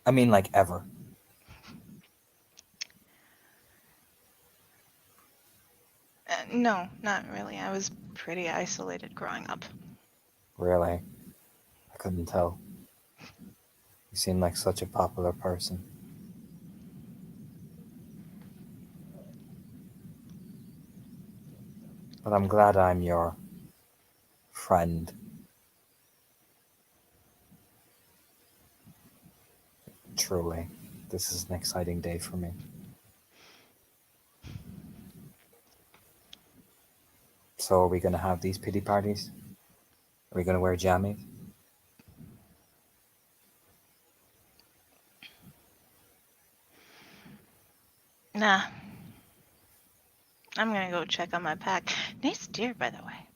I mean, like ever. No, not really. I was pretty isolated growing up. Really? I couldn't tell. You seem like such a popular person. But I'm glad I'm your friend. Truly, this is an exciting day for me. So are we going to have these pity parties? Are we going to wear jammies? Nah. I'm gonna go check on my pack. Nice deer, by the way.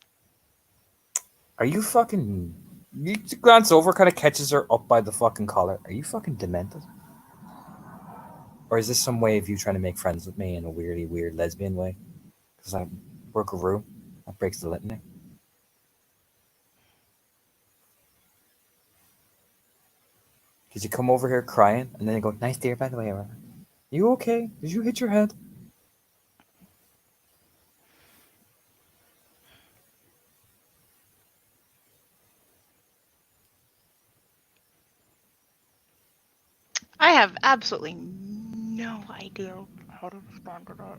Are you fucking... You glance over, kind of catches her up by the fucking collar. Are you fucking demented? Or is this some way of you trying to make friends with me in a weirdly weird lesbian way? Because we're Guru. That breaks the litany. Did you come over here crying and then you go, nice deer, by the way? You okay? Did you hit your head? I have absolutely no idea how to respond to that.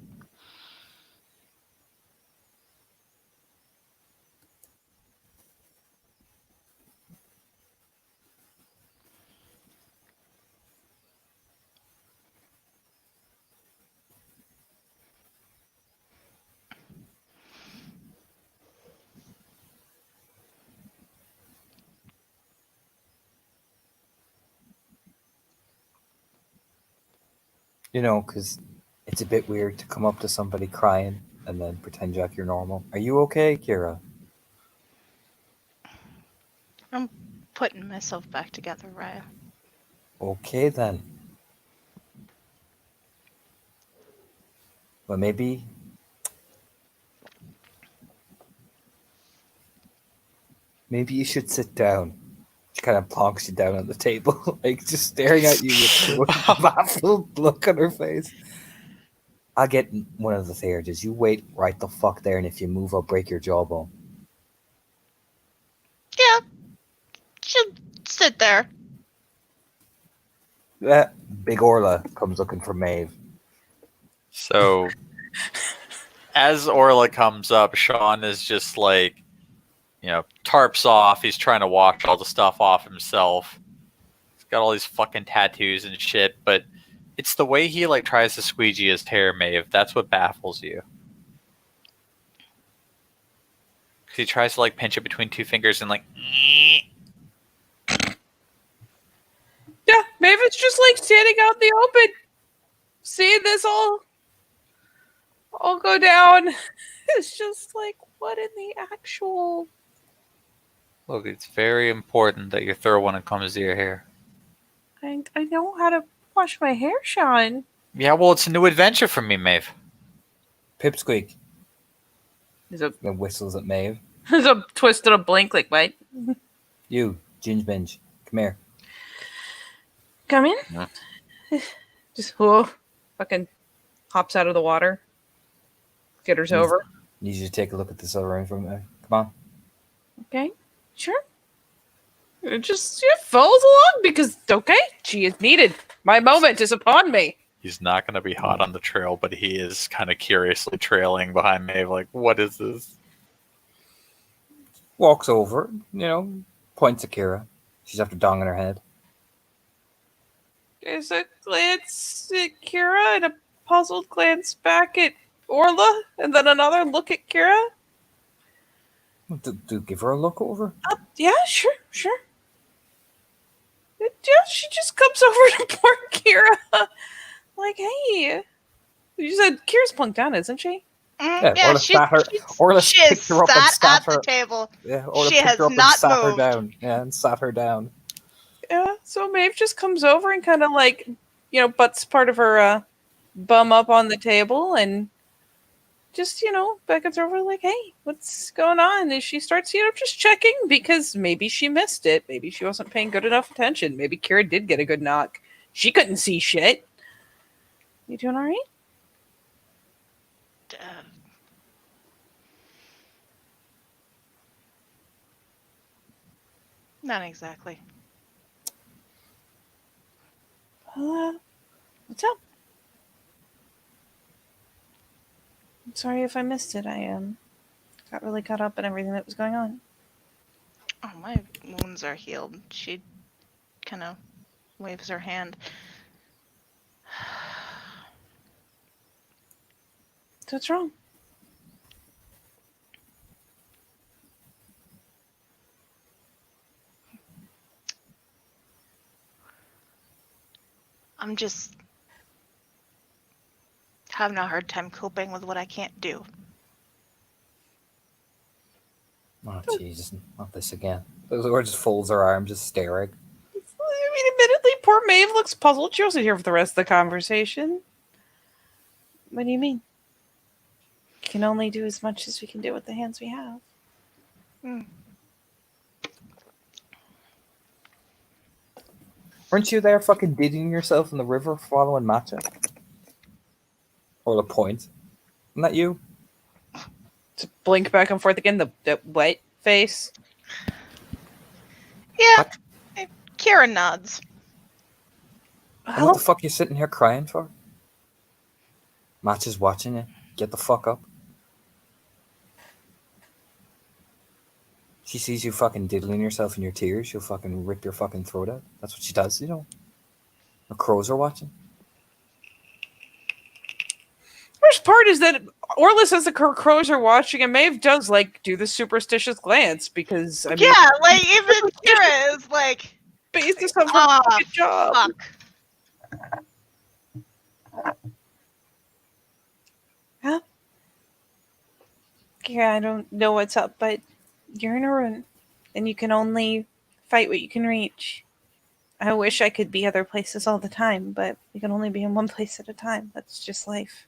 You know, because it's a bit weird to come up to somebody crying and then pretend like you're normal. Are you okay, Kira? I'm putting myself back together, Raya. Okay, then. Well, maybe... Maybe you should sit down. She kind of plonks you down on the table, like just staring at you with a baffled look on her face. I'll get one of the Theurges. You wait right the fuck there, and if you move, I'll break your jawbone. Yeah. She'll sit there. Big Orla comes looking for Maeve. So, as Orla comes up, Sean is just like, tarps off. He's trying to wash all the stuff off himself. He's got all these fucking tattoos and shit, but it's the way he like tries to squeegee his hair, Maeve. That's what baffles you. Because he tries to like pinch it between two fingers and like. Yeah, maybe it's just like standing out in the open, seeing this all go down. It's just like, what in the actual... Look, it's very important that you're thorough when it comes to your hair. I know how to wash my hair, Sean. Yeah, well, it's a new adventure for me, Maeve. Pipsqueak. There's a And whistles at Maeve. twist and a blink, like, wait. You, Ginge Binge. Come here. Come in. Yeah. Just whoa, fucking hops out of the water. Skitters over. Need you to take a look at this other room from there. Come on. Okay, sure. It just follows along because okay, she is needed. My moment is upon me. He's not going to be hot on the trail, but he is kind of curiously trailing behind Maeve. Like, what is this? Walks over, points at Kira. She's after dong in her head. There's a glance at Kira and a puzzled glance back at Orla, and then another look at Kira. Do give her a look over. Yeah, sure. Yeah, she just comes over to poor Kira. Like, hey. You said Kira's plunked down, isn't she? Yeah, Yeah, Orla sat her. Orla she is picked her up and sat sat at her. the table. Yeah, Orla She picked has her up and not sat her moved. down. Yeah, and sat her down. Yeah, so Maeve just comes over and kind of like, butts part of her bum up on the table and just, beckons over like, hey, what's going on? And she starts, just checking because maybe she missed it. Maybe she wasn't paying good enough attention. Maybe Kira did get a good knock. She couldn't see shit. You doing all right? Not exactly. What's up? I'm sorry if I missed it. I got really caught up in everything that was going on. Oh, my wounds are healed. She kind of waves her hand. What's wrong? I'm just having a hard time coping with what I can't do. Oh Jesus! Not this again. Or just folds her arm, just staring. I mean, admittedly, poor Maeve looks puzzled. She wasn't here for the rest of the conversation. What do you mean? Can only do as much as we can do with the hands we have. Weren't you there fucking digging yourself in the river following Matcha? Or the point? Isn't that you? To blink back and forth again, the wet face. Yeah, What? Kira nods. And what the fuck you sitting here crying for? Matcha's watching you. Get the fuck up. She sees you fucking diddling yourself in your tears, she'll fucking rip your fucking throat out. That's what she does, The crows are watching. Worst part is that Orla says the crows are watching, and Maeve does do the superstitious glance because I mean, Yeah, like even Kira is like, basis of her Ah, good job. fuck. Huh? Yeah, I don't know what's up, but you're in a room, and you can only fight what you can reach. I wish I could be other places all the time, but we can only be in one place at a time. That's just life.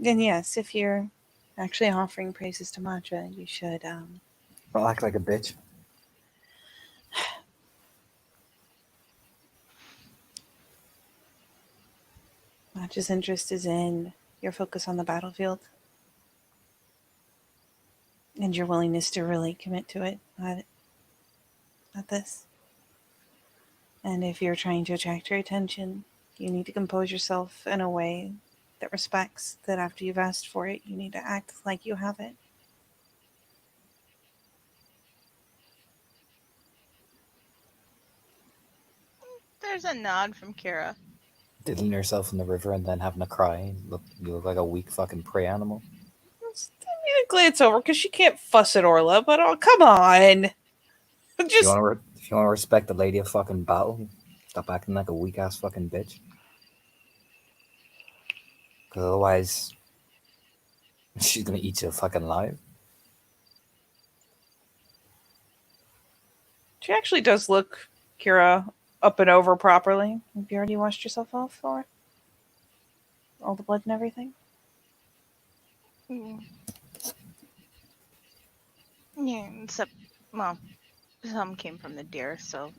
And yes, if you're actually offering praises to Matcha, you should Don't act like a bitch. Matcha's interest is in your focus on the battlefield and your willingness to really commit to it, not this. And if you're trying to attract her attention, you need to compose yourself in a way that respects that after you've asked for it, you need to act like you have it. There's a nod from Kira. Diddling yourself in the river and then having a cry. You look like a weak fucking prey animal. I need to glance over because she can't fuss at Orla, but oh, come on. If Just you want to respect the lady of fucking battle, stop acting like a weak ass fucking bitch. Because otherwise, she's gonna eat you fucking alive. she actually does look Kira up and over properly. Have you already washed yourself off for all the blood and everything? Yeah, except, well, some came from the deer, so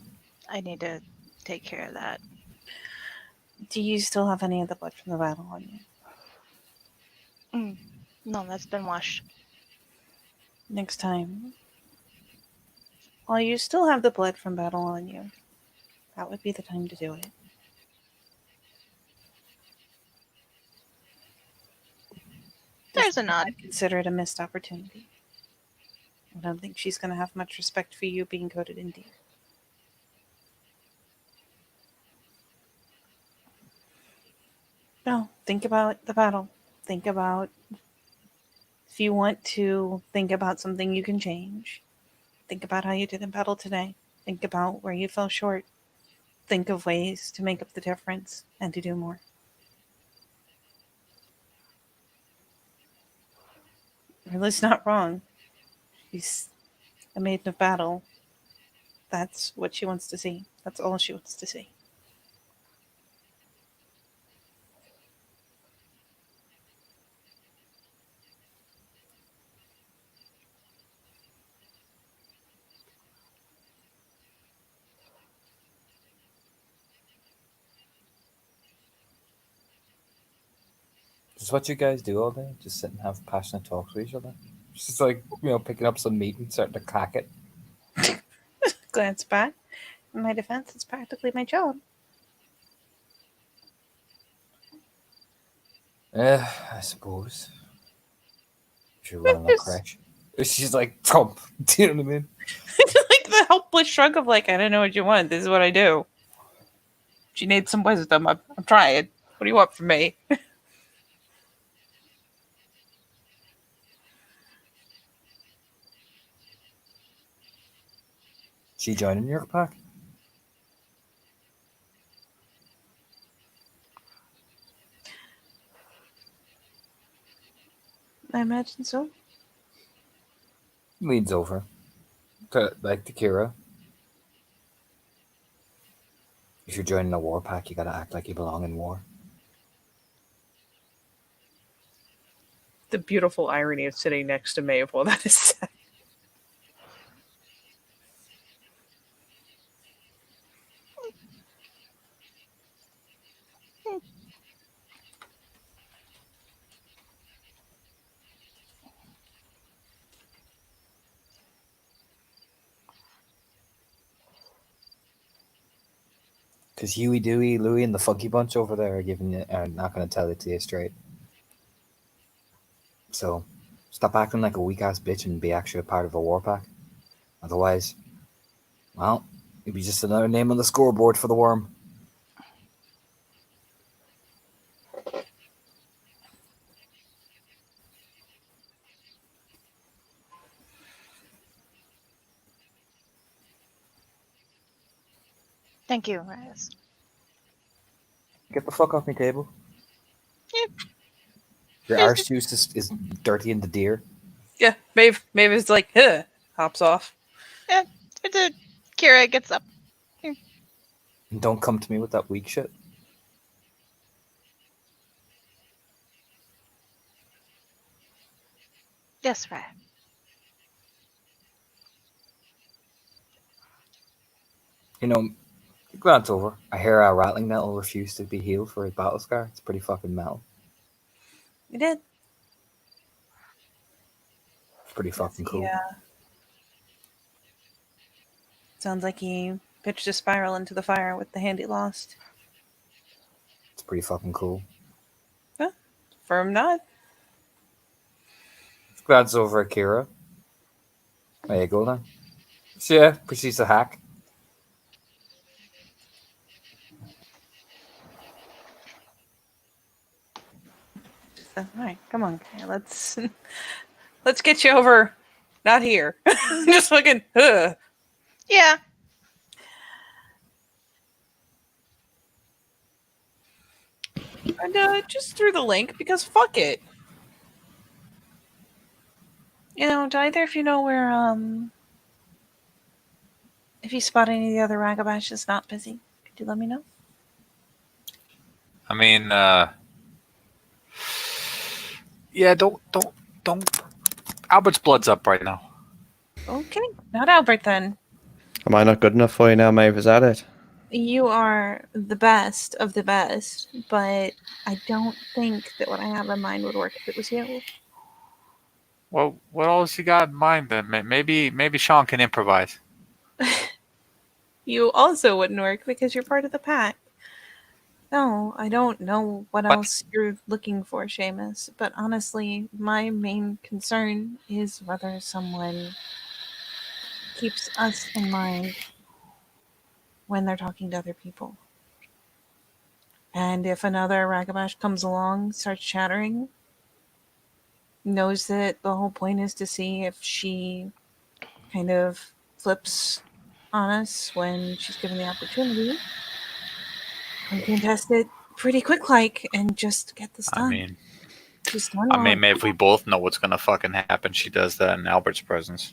I need to take care of that. Do you still have any of the blood from the battle on you? No, that's been washed. Next time, while you still have the blood from battle on you, that would be the time to do it. There's a nod. I'd consider it a missed opportunity. I don't think she's going to have much respect for you being coated in deer. No, think about the battle. Think about if you want to think about something you can change. Think about how you did in battle today. Think about where you fell short. Think of ways to make up the difference and to do more. Riley's not wrong. She's a maiden of battle. That's what she wants to see. That's all she wants to see. Just what you guys do all day? Just sit and have passionate talks with each other? Just like, picking up some meat and starting to crack it. Glance back. In my defense, it's practically my job. I suppose. If you're running a crash. She's like, Trump. Do you know what I mean? Like the helpless shrug of like, I don't know what you want. This is what I do. She needs some wisdom. I'm trying. What do you want from me? She joining your pack? I imagine so. Leans over to Kira. If you're joining a war pack, you gotta act like you belong in war. The beautiful irony of sitting next to Maeve while that is said. Because Huey, Dewey, Louie, and the Funky Bunch over there are not going to tell it to you straight. So, stop acting like a weak ass bitch and be actually a part of a war pack. Otherwise, well, you'll be just another name on the scoreboard for the worm. Thank you, Reyes. Get the fuck off my table. Yeah. Your Here's arse juice is dirty in the deer. Yeah, Maeve is like, huh, hops off. Kira gets up. And don't come to me with that weak shit. Yes, Reyes. Glance over. I hear a rattling that will refuse to be healed for his battle scar. It's pretty fucking metal. You did. It's pretty fucking cool. Yeah. Sounds like he pitched a spiral into the fire with the hand he lost. It's pretty fucking cool. Firm nod. Glance over at Kira. There you go then. So yeah, proceeds to hack. All right, come on, Kaya, let's get you over. Not here. Just fucking. Yeah. And just through the link because fuck it. Do either of you know where if you spot any of the other Ragabashes not busy, could you let me know? I mean, yeah, don't. Albert's blood's up right now. Okay, not Albert then. Am I not good enough for you now, Maeve? Is that it? You are the best of the best, but I don't think that what I have in mind would work if it was you. Well, what else you got in mind then? Maybe Sean can improvise. You also wouldn't work because you're part of the pack. No, I don't know what else you're looking for, Seamus, but honestly, my main concern is whether someone keeps us in mind when they're talking to other people. And if another Ragabash comes along, starts chattering, knows that the whole point is to see if she kind of flips on us when she's given the opportunity, we can test it pretty quick like and just get this done. Just done well. Maybe if we both know what's gonna fucking happen, she does that in Albert's presence.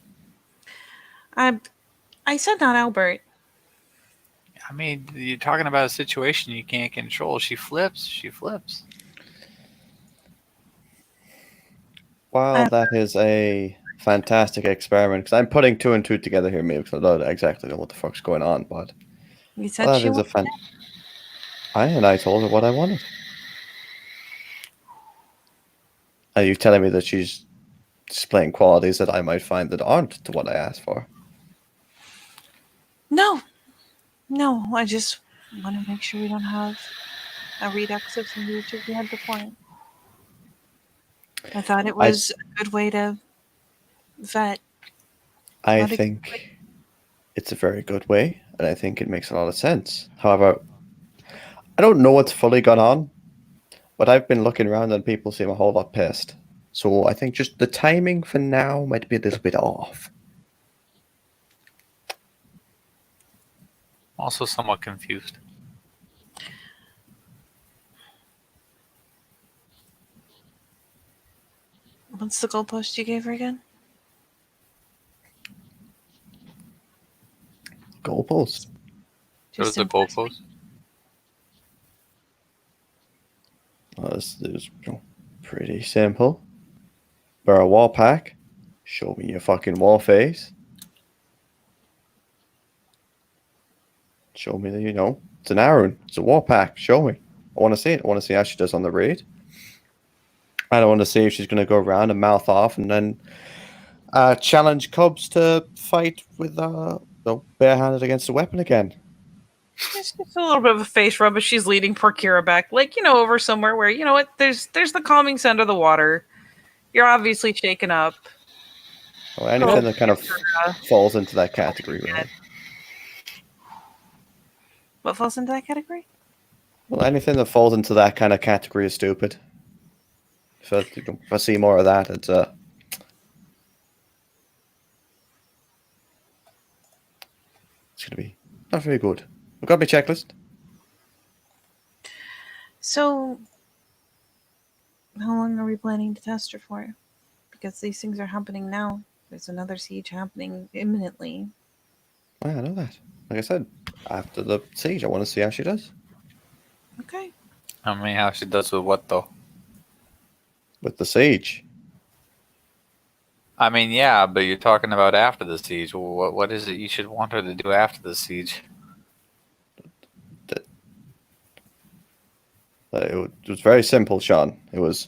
I said not Albert. I mean, you're talking about a situation you can't control. She flips. Wow, that is a fantastic experiment. Because I'm putting 2 and 2 together here, maybe because I don't exactly know what the fuck's going on. But You said that she is a wanted I told her what I wanted. Are you telling me that she's displaying qualities that I might find that aren't to what I asked for? No, I just want to make sure we don't have a redux of some YouTube we had before. I thought it was a good way to vet. I think it's a very good way, and I think it makes a lot of sense. However, I don't know what's fully gone on, but I've been looking around and people seem a whole lot pissed. So I think just the timing for now might be a little bit off. Also somewhat confused. What's the goalpost you gave her again? Goalpost? Where's the goalpost? This is pretty simple. Bear a wall pack. Show me your fucking wall face. Show me that, it's an Aaron. It's a war pack. Show me. I want to see it. I want to see how she does on the raid. I don't want to see if she's going to go around and mouth off and then challenge Cubs to fight with barehanded against a weapon again. It's just a little bit of a face rub as she's leading poor Kira back, over somewhere where, you know what, there's the calming sound of the water. You're obviously shaken up. Well, anything that kind of falls into that category, really. What falls into that category? Well, anything that falls into that kind of category is stupid. If I see more of that, it's going to be not very good. I've got my checklist. So, how long are we planning to test her for? Because these things are happening now. There's another siege happening imminently. I know that. Like I said, after the siege, I want to see how she does. Okay. How she does with what, though? With the siege. Yeah, but you're talking about after the siege. What is it you should want her to do after the siege? It was very simple, Sean. It was,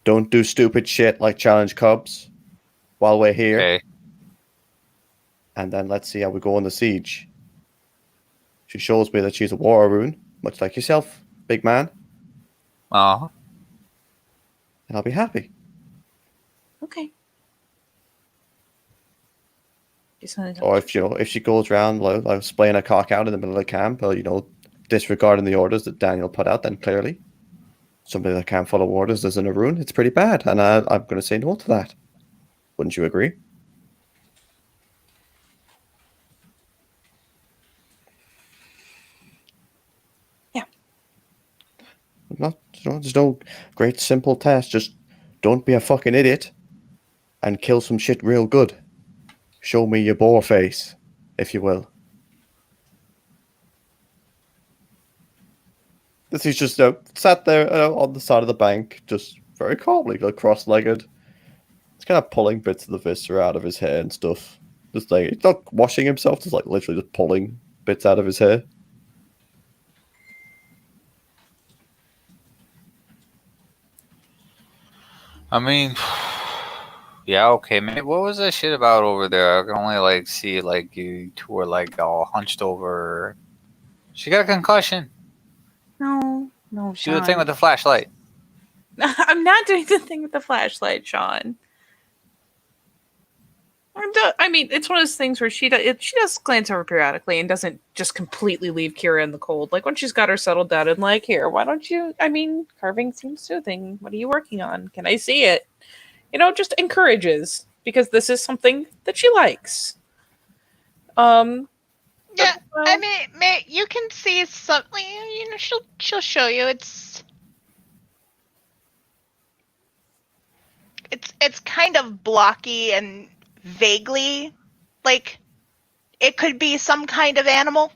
don't do stupid shit like challenge Cubs while we're here. Okay. And then let's see how we go on the siege. She shows me that she's a war rune, much like yourself, big man. Uh-huh. And I'll be happy. Okay. Or if she goes around like splaying a cock out in the middle of camp, or disregarding the orders that Daniel put out, then clearly somebody that can't follow orders isn't a rune. It's pretty bad, and I'm going to say no to that. Wouldn't you agree? Yeah. There's no great simple test. Just don't be a fucking idiot and kill some shit real good. Show me your boar face, if you will. This is just sat there on the side of the bank, just very calmly, cross-legged. He's kind of pulling bits of the viscera out of his hair and stuff. Just like he's not washing himself, just like literally just pulling bits out of his hair. I mean, yeah, okay, man. What was that shit about over there? I can only like see like you two were like all hunched over. She got a concussion. No, Do Sean. the thing with the flashlight. I'm not doing the thing with the flashlight, Sean. I mean, it's one of those things where she does glance over periodically and doesn't just completely leave Kira in the cold. Like when she's got her settled down and like, here, why don't you? I mean, carving seems soothing. What are you working on? Can I see it? Just encourages because this is something that she likes. Yeah, well- I mean, you can see something. She'll show you. It's kind of blocky and vaguely like it could be some kind of animal.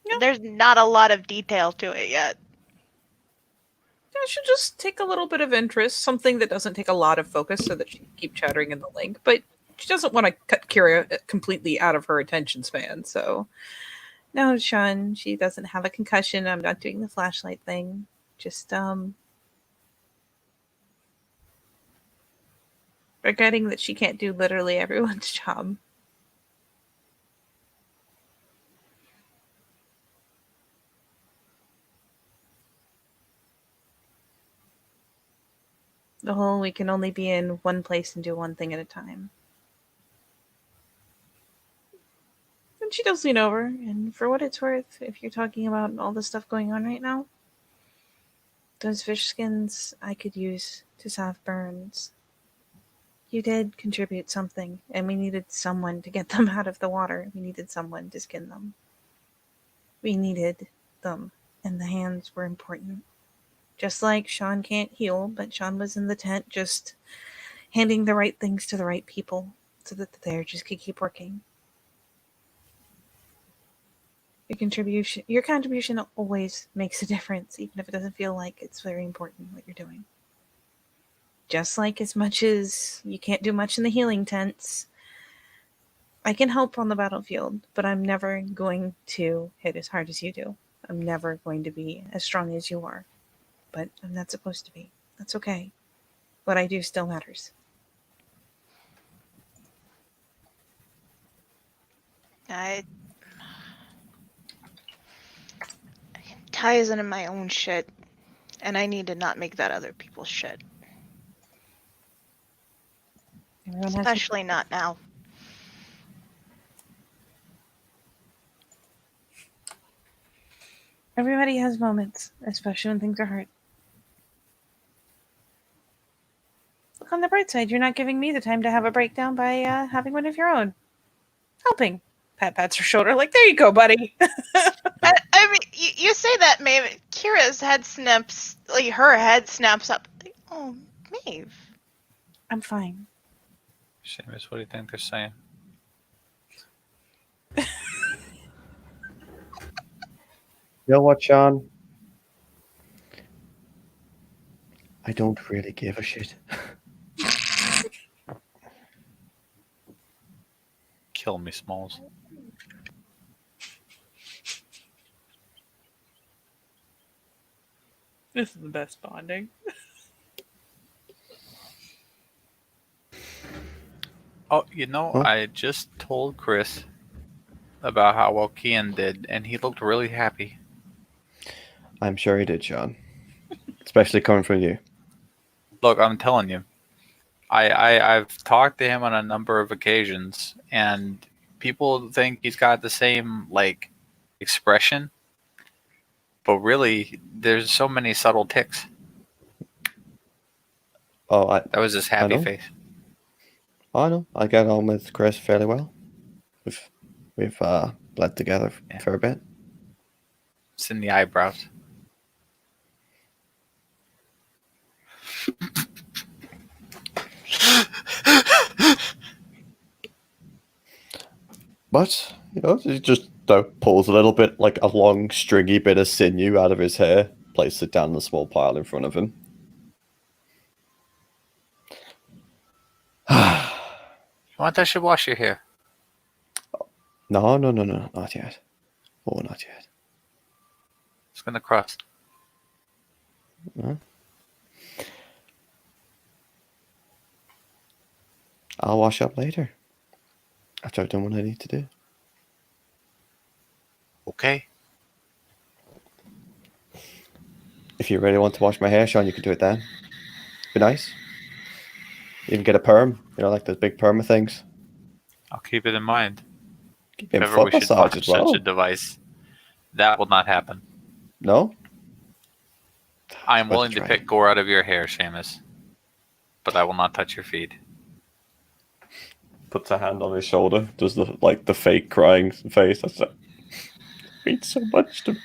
Yeah. There's not a lot of detail to it yet. I should just take a little bit of interest, something that doesn't take a lot of focus so that she can keep chattering in the link, but she doesn't want to cut Kira completely out of her attention span, so no, Sean, she doesn't have a concussion. I'm not doing the flashlight thing. Just regretting that she can't do literally everyone's job. The whole we can only be in one place and do one thing at a time. And she does lean over, and for what it's worth, if you're talking about all the stuff going on right now, those fish skins I could use to salve burns. You did contribute something, and we needed someone to get them out of the water. We needed someone to skin them. We needed them, and the hands were important. Just like Sean can't heal, but Sean was in the tent just handing the right things to the right people so that the Theragers could keep working. Your contribution always makes a difference, even if it doesn't feel like it's very important what you're doing. Just like as much as you can't do much in the healing tents, I can help on the battlefield, but I'm never going to hit as hard as you do. I'm never going to be as strong as you are. But I'm not supposed to be. That's okay. What I do still matters. Ty isn't in my own shit, and I need to not make that other people's shit. Especially not now. Everybody has moments, especially when things are hard. Look on the bright side, you're not giving me the time to have a breakdown by having one of your own. Helping. Pat pats her shoulder like, there you go, buddy. I mean, you say that, Maeve. Kira's head snaps, like her head snaps up. Like, oh, Maeve. I'm fine. Seamus, what do you think they're saying? You know what, Sean? I don't really give a shit. Kill me, Smalls. This is the best bonding. Oh, Huh? I just told Chris about how well Kian did, and he looked really happy. I'm sure he did, Sean. Especially coming from you. Look, I'm telling you, I've talked to him on a number of occasions, and people think he's got the same expression, but really, there's so many subtle ticks. Oh, That was his happy know. face. I know. I get on with Chris fairly well. We've bled together for a bit. It's in the eyebrows. But, he just pulls a little bit, like a long, stringy bit of sinew out of his hair, places it down in a small pile in front of him. want I should wash your hair? No, not yet. Oh, not yet. It's gonna cross. I'll wash up later. After I've done what I need to do. Okay. If you really want to wash my hair, Sean, you can do it then. Be nice. Even get a perm. You know, like those big perma things. I'll keep it in mind. Give If him ever foot we should massage find as well. such a device, that will not happen. No? I am Worth a willing to try. pick gore out of your hair, Seamus, but I will not touch your feet. Puts a hand on his shoulder. Does the fake crying face. That's it. Means so much to me.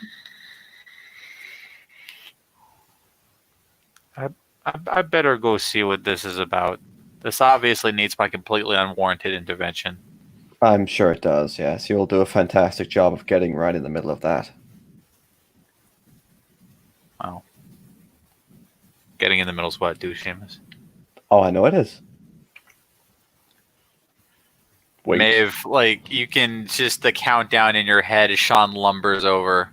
I better go see what this is about. This obviously needs my completely unwarranted intervention. I'm sure it does, yes. You'll do a fantastic job of getting right in the middle of that. Wow. Getting in the middle is what I do, Seamus. Oh, I know it is. Wait. Maeve, like, you can just the countdown in your head as Sean lumbers over.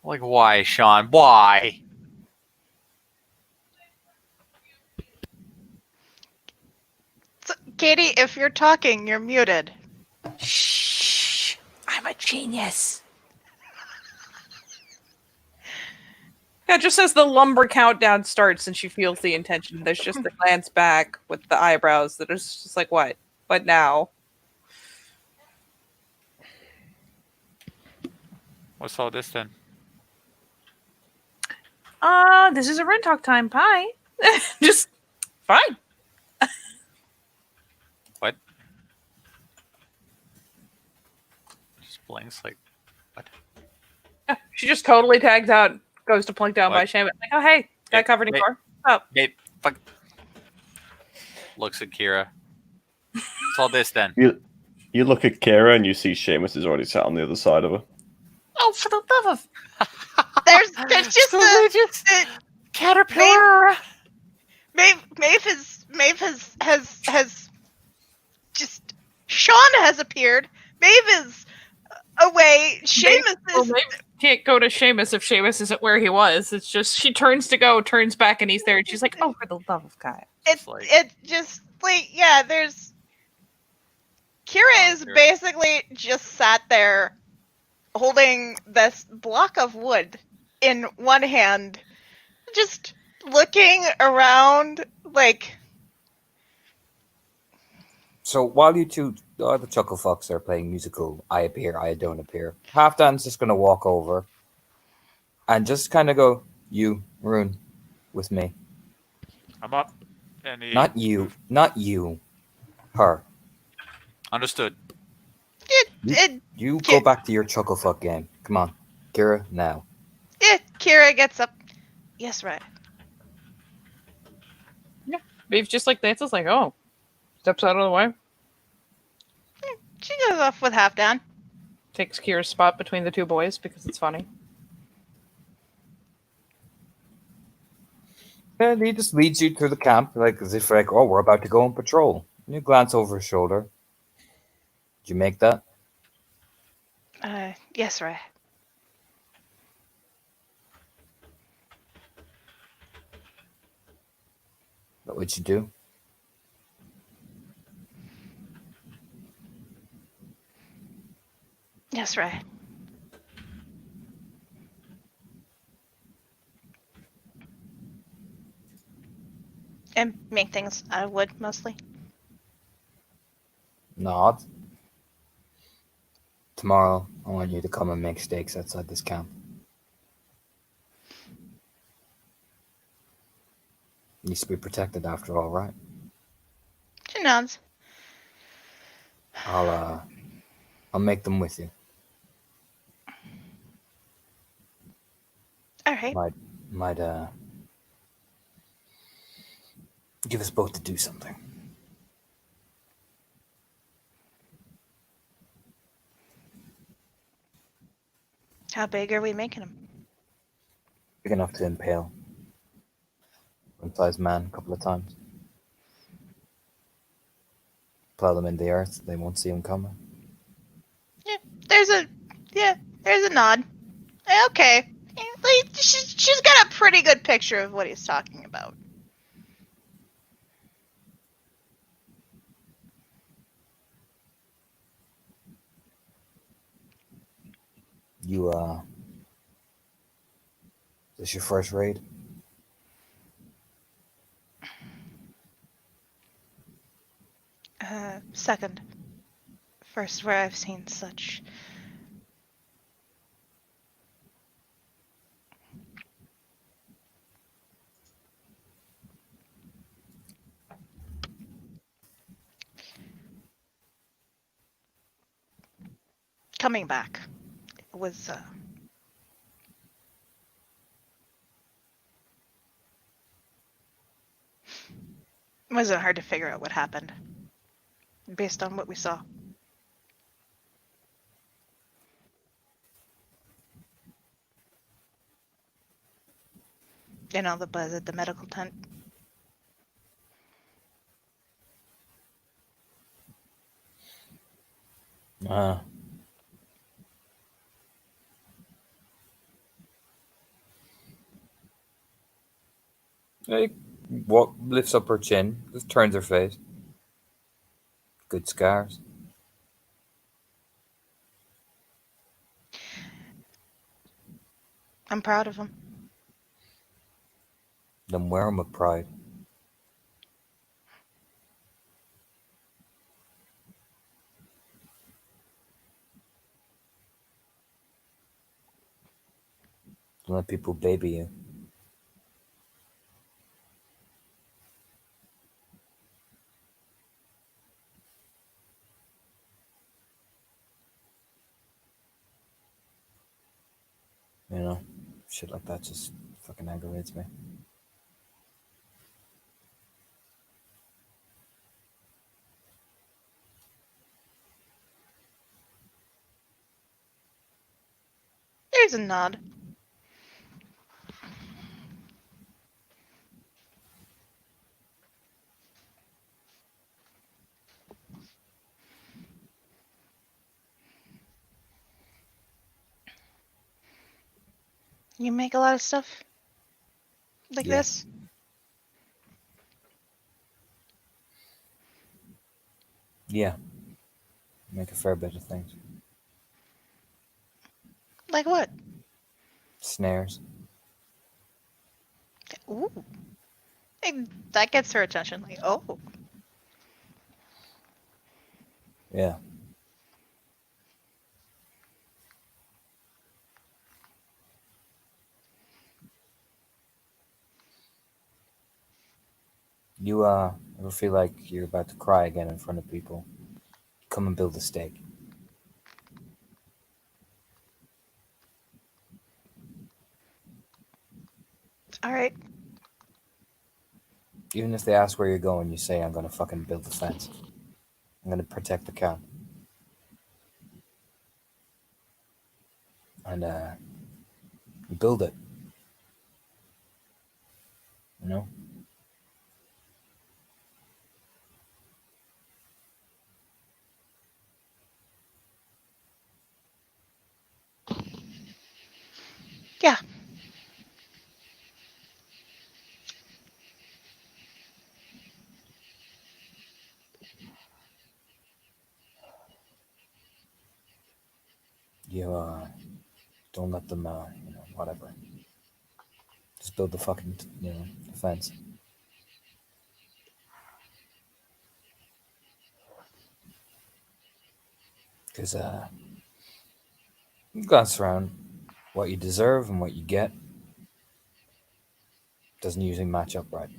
Like, why, Sean? Why? So, Katie, if you're talking, you're muted. Shh. I'm a genius. Yeah, just as the lumber countdown starts and she feels the intention, there's just the glance back with the eyebrows that is just like, what? What now? What's all this then? This is a rent talk time pie. Just fine. What? Just blinks like, what? Yeah, she just totally tags out, goes to plunk down by What? Seamus. Like, oh, hey, got Hey, covered in hey. core. Oh, Hey, fuck. Looks at Kira. What's all this then? You look at Kara and you see Seamus is already sat on the other side of her. oh, for the love of... There's just the Caterpillar. Maeve has just Sean has appeared. Maeve is away. Seamus Well, is maybe can't go to Seamus if Seamus isn't where he was. It's just she turns to go, turns back, and he's there, and she's like, "Oh, for the love of God!" it's like- it just like yeah. There's Kira is Kira. basically just sat there holding this block of wood in one hand, just looking around like. So while you two, the Chuckle Fox, are playing musical I Appear, I Don't Appear, Halfdan's just going to walk over and just kind of go, you, Rune, with me. I'm up. Any... Not you, her. Understood. You go back to your Chuckle Fuck game. Come on, Kira, now. Kira gets up. Yes, right. Maeve just like dances, like, "Oh," steps out of the way, She goes off with Halfdan. takes Kira's spot between the two boys because it's funny. And he just leads you through the camp, like as if like, oh, we're about to go on patrol. And you glance over his shoulder. Did you make that? Yes, right. What would you do? Yes, right. And make things out of wood, mostly. Nod. Tomorrow, I want you to come and make steaks outside this camp. Needs to be protected after all, right? She nods. I'll make them with you. All right. Might give us both to do something. How big are we making them? Big enough to impale. One-sized man a couple of times. plow them in the earth. They won't see them coming. There's a nod. Okay. Like, she's got a pretty good picture of what he's talking about. You this your first raid? Second. First where I've seen such. Coming back was wasn't hard to figure out what happened based on what we saw. You know, the buzz at the medical tent. Hey, what lifts up her chin, just turns her face. Good scars. I'm proud of him. Then wear 'em with pride. Don't let people baby you. You know, shit like that just fucking aggravates me. There's a nod. You make a lot of stuff like Yeah. this? Yeah. Make a fair bit of things. Like what? Snares. Ooh. Hey, that gets her attention. Like, oh. Yeah. You ever feel like you're about to cry again in front of people? Come and build a stake. All right. Even if they ask where you're going, you say, I'm gonna fucking build the fence. I'm gonna protect the cow. And you build it. You know? Yeah. You don't let them you know, whatever. Just build the fucking you know, the fence. Because you glance around, what you deserve and what you get doesn't usually match up right.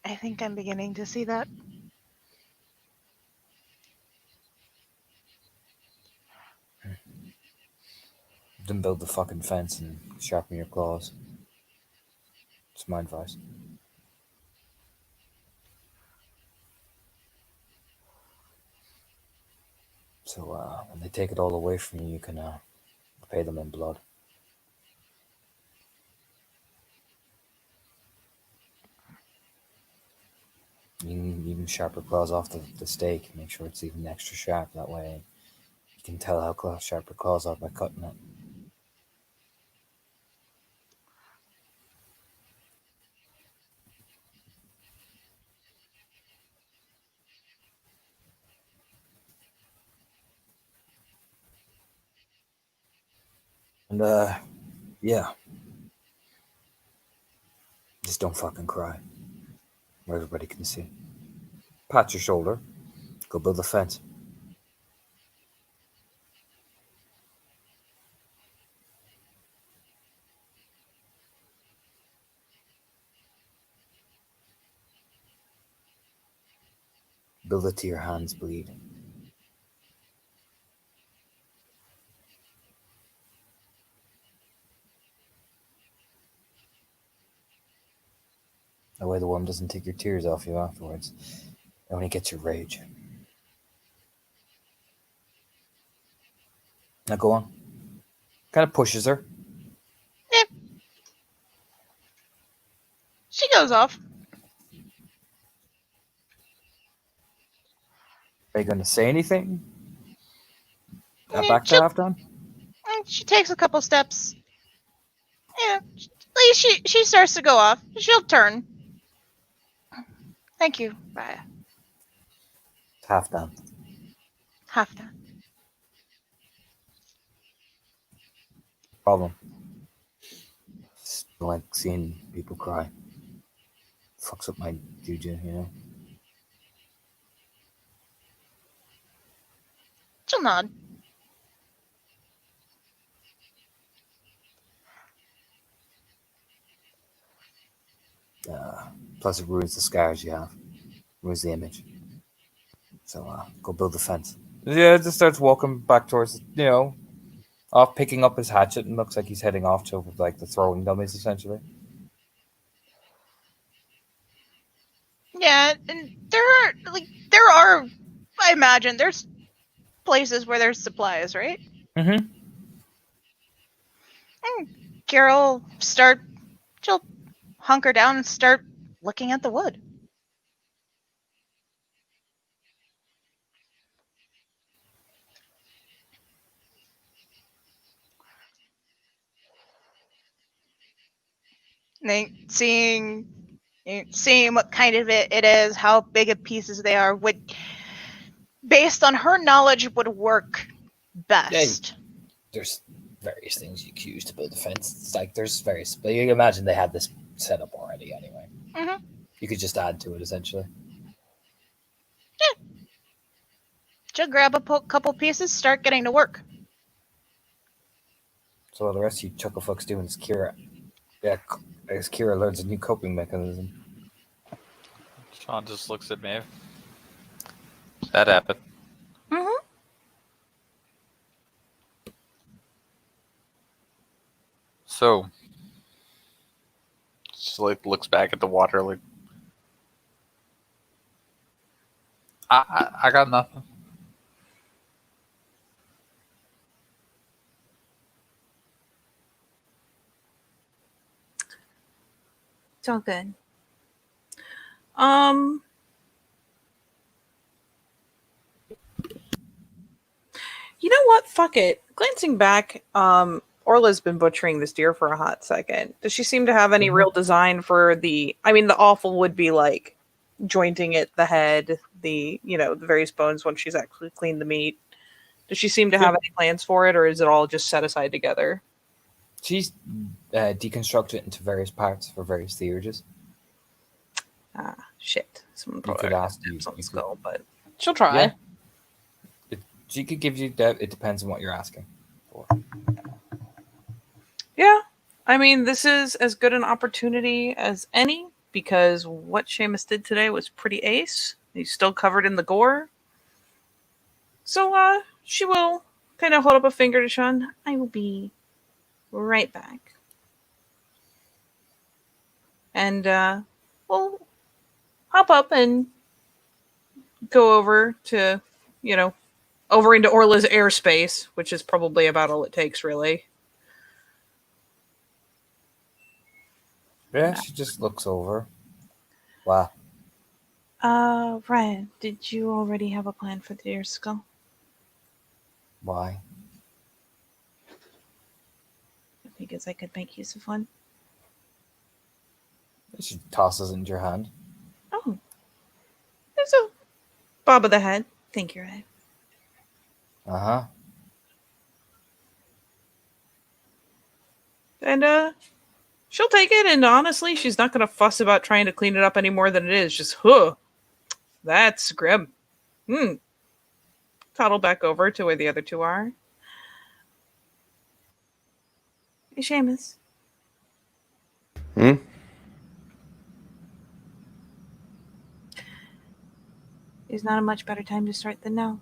I think I'm beginning to see that. build the fucking fence and sharpen your claws. It's my advice. So when they take it all away from you, you can pay them in blood. You can even sharp your claws off the steak. Make sure it's even extra sharp. That way you can tell how sharp your claws are by cutting it. And yeah. Just don't fucking cry. Where everybody can see. Pat your shoulder. Go build a fence. Build it till your hands bleed. That way the worm doesn't take your tears off you afterwards. It only gets your rage. Now go on. Kind of pushes her. She goes off. Are you going to say anything? Back to She'll- half done? She takes a couple steps. Yeah, at least she starts to go off. She'll turn. Thank you. Bye. Half done. Half done. Problem. Just don't like seeing people cry. Fucks up my juju, you know? She'll nod. Plus it ruins the scars you have. Ruins the image. So go build the fence. Yeah, just starts walking back towards, off picking up his hatchet and looks like he's heading off to like the throwing dummies essentially. Yeah, and there are I imagine there's places where there's supplies, right? Mm-hmm. And Carol she'll hunker down and start looking at the wood. Seeing what kind of it is, how big of pieces they are, would, based on her knowledge, would work best. Yeah, there's various things you can use to build a fence. It's like there's various, but you can imagine they had this set up already anyway. Mm-hmm. You could just add to it essentially. Yeah. She'll grab a couple pieces, start getting to work. So while the rest of you chucklefucks doing is Kira. Yeah, as Kira learns a new coping mechanism. Sean just looks at Maeve. That happened. Mm-hmm. So, just like looks back at the water, like I got nothing. It's all good. You know what? Fuck it. Glancing back, Orla's been butchering this deer for a hot second. Does she seem to have any real design for the offal would be like jointing it, the head, the various bones once she's actually cleaned the meat. Does she seem to have any plans for it, or is it all just set aside together? She's deconstructed it into various parts for various theurges. Ah, shit. Someone You probably could ask has you on could- skull, but she'll try. Yeah. She could give you that. It depends on what you're asking for. Yeah. I mean, this is as good an opportunity as any because what Seamus did today was pretty ace. He's still covered in the gore. So, she will kind of hold up a finger to Sean. I will be right back. And we'll hop up and go over to, over into Orla's airspace, which is probably about all it takes, really. Yeah, she just looks over. Wow. Ryan, did you already have a plan for the deer skull? Why? Because I could make use of one. She tosses it into your hand. Oh. There's a bob of the head. Thank you, Ryan. Uh-huh. And she'll take it, and honestly, she's not gonna fuss about trying to clean it up any more than it is. Just, that's grim. Toddle back over to where the other two are. Hey, Seamus. Hmm? There's not a much better time to start than now.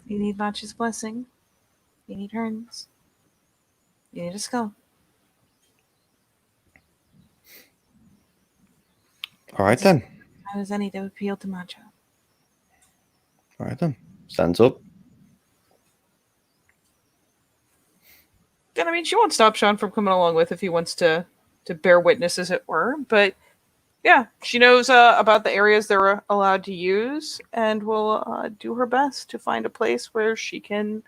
You need Match's blessing. You need Hearn's. You need a skull. All right then. How does any that appeal to Matcha? All right then. Stands up. And I mean, she won't stop Sean from coming along with if he wants to bear witness, as it were. But yeah, she knows about the areas they're allowed to use, and will do her best to find a place where she can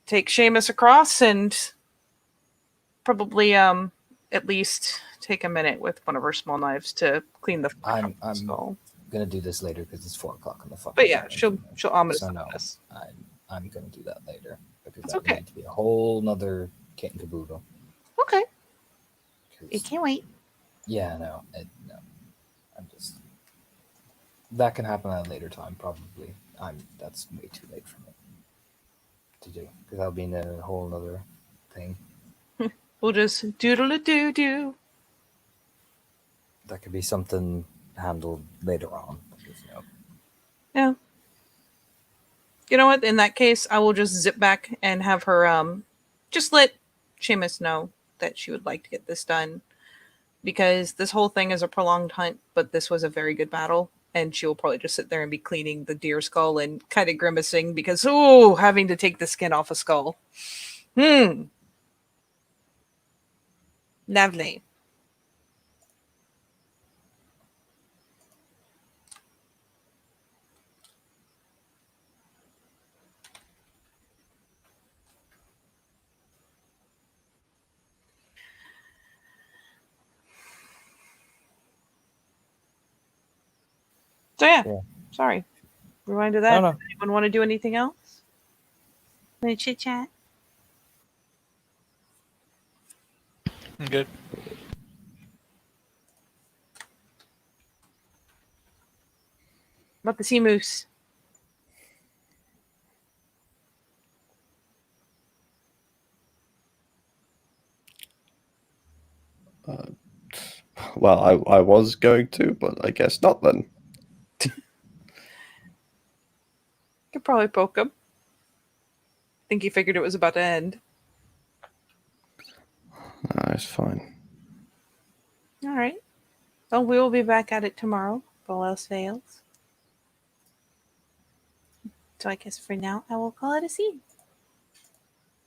take Seamus across and probably at least take a minute with one of her small knives to clean the I'm skull. gonna do this later because it's 4:00 on the fucking. But yeah, morning. she'll ominous So no, us. I'm gonna do that later because That's that okay. would need to be a whole nother kit and caboodle. Okay. 'Cause- It can't wait. Yeah, no. I'm just. That can happen at a later time, probably. That's way too late for me to do because I'll be in a whole nother thing. We'll just doodle-a-doo-doo. That could be something handled later on. Because, Yeah. You know what? In that case, I will just zip back and have her just let Seamus know that she would like to get this done. Because this whole thing is a prolonged hunt, but this was a very good battle. And she will probably just sit there and be cleaning the deer skull and kind of grimacing because, having to take the skin off a skull. Lovely. So yeah. Sorry. Rewind to that. No. Anyone want to do anything else? Want to chit chat? I'm good. About the sea moose. Well, I was going to, but I guess not then. Could probably poke him. Think he figured it was about to end. It's fine. All right. Well, we will be back at it tomorrow, if all else fails. So I guess for now, I will call it a scene.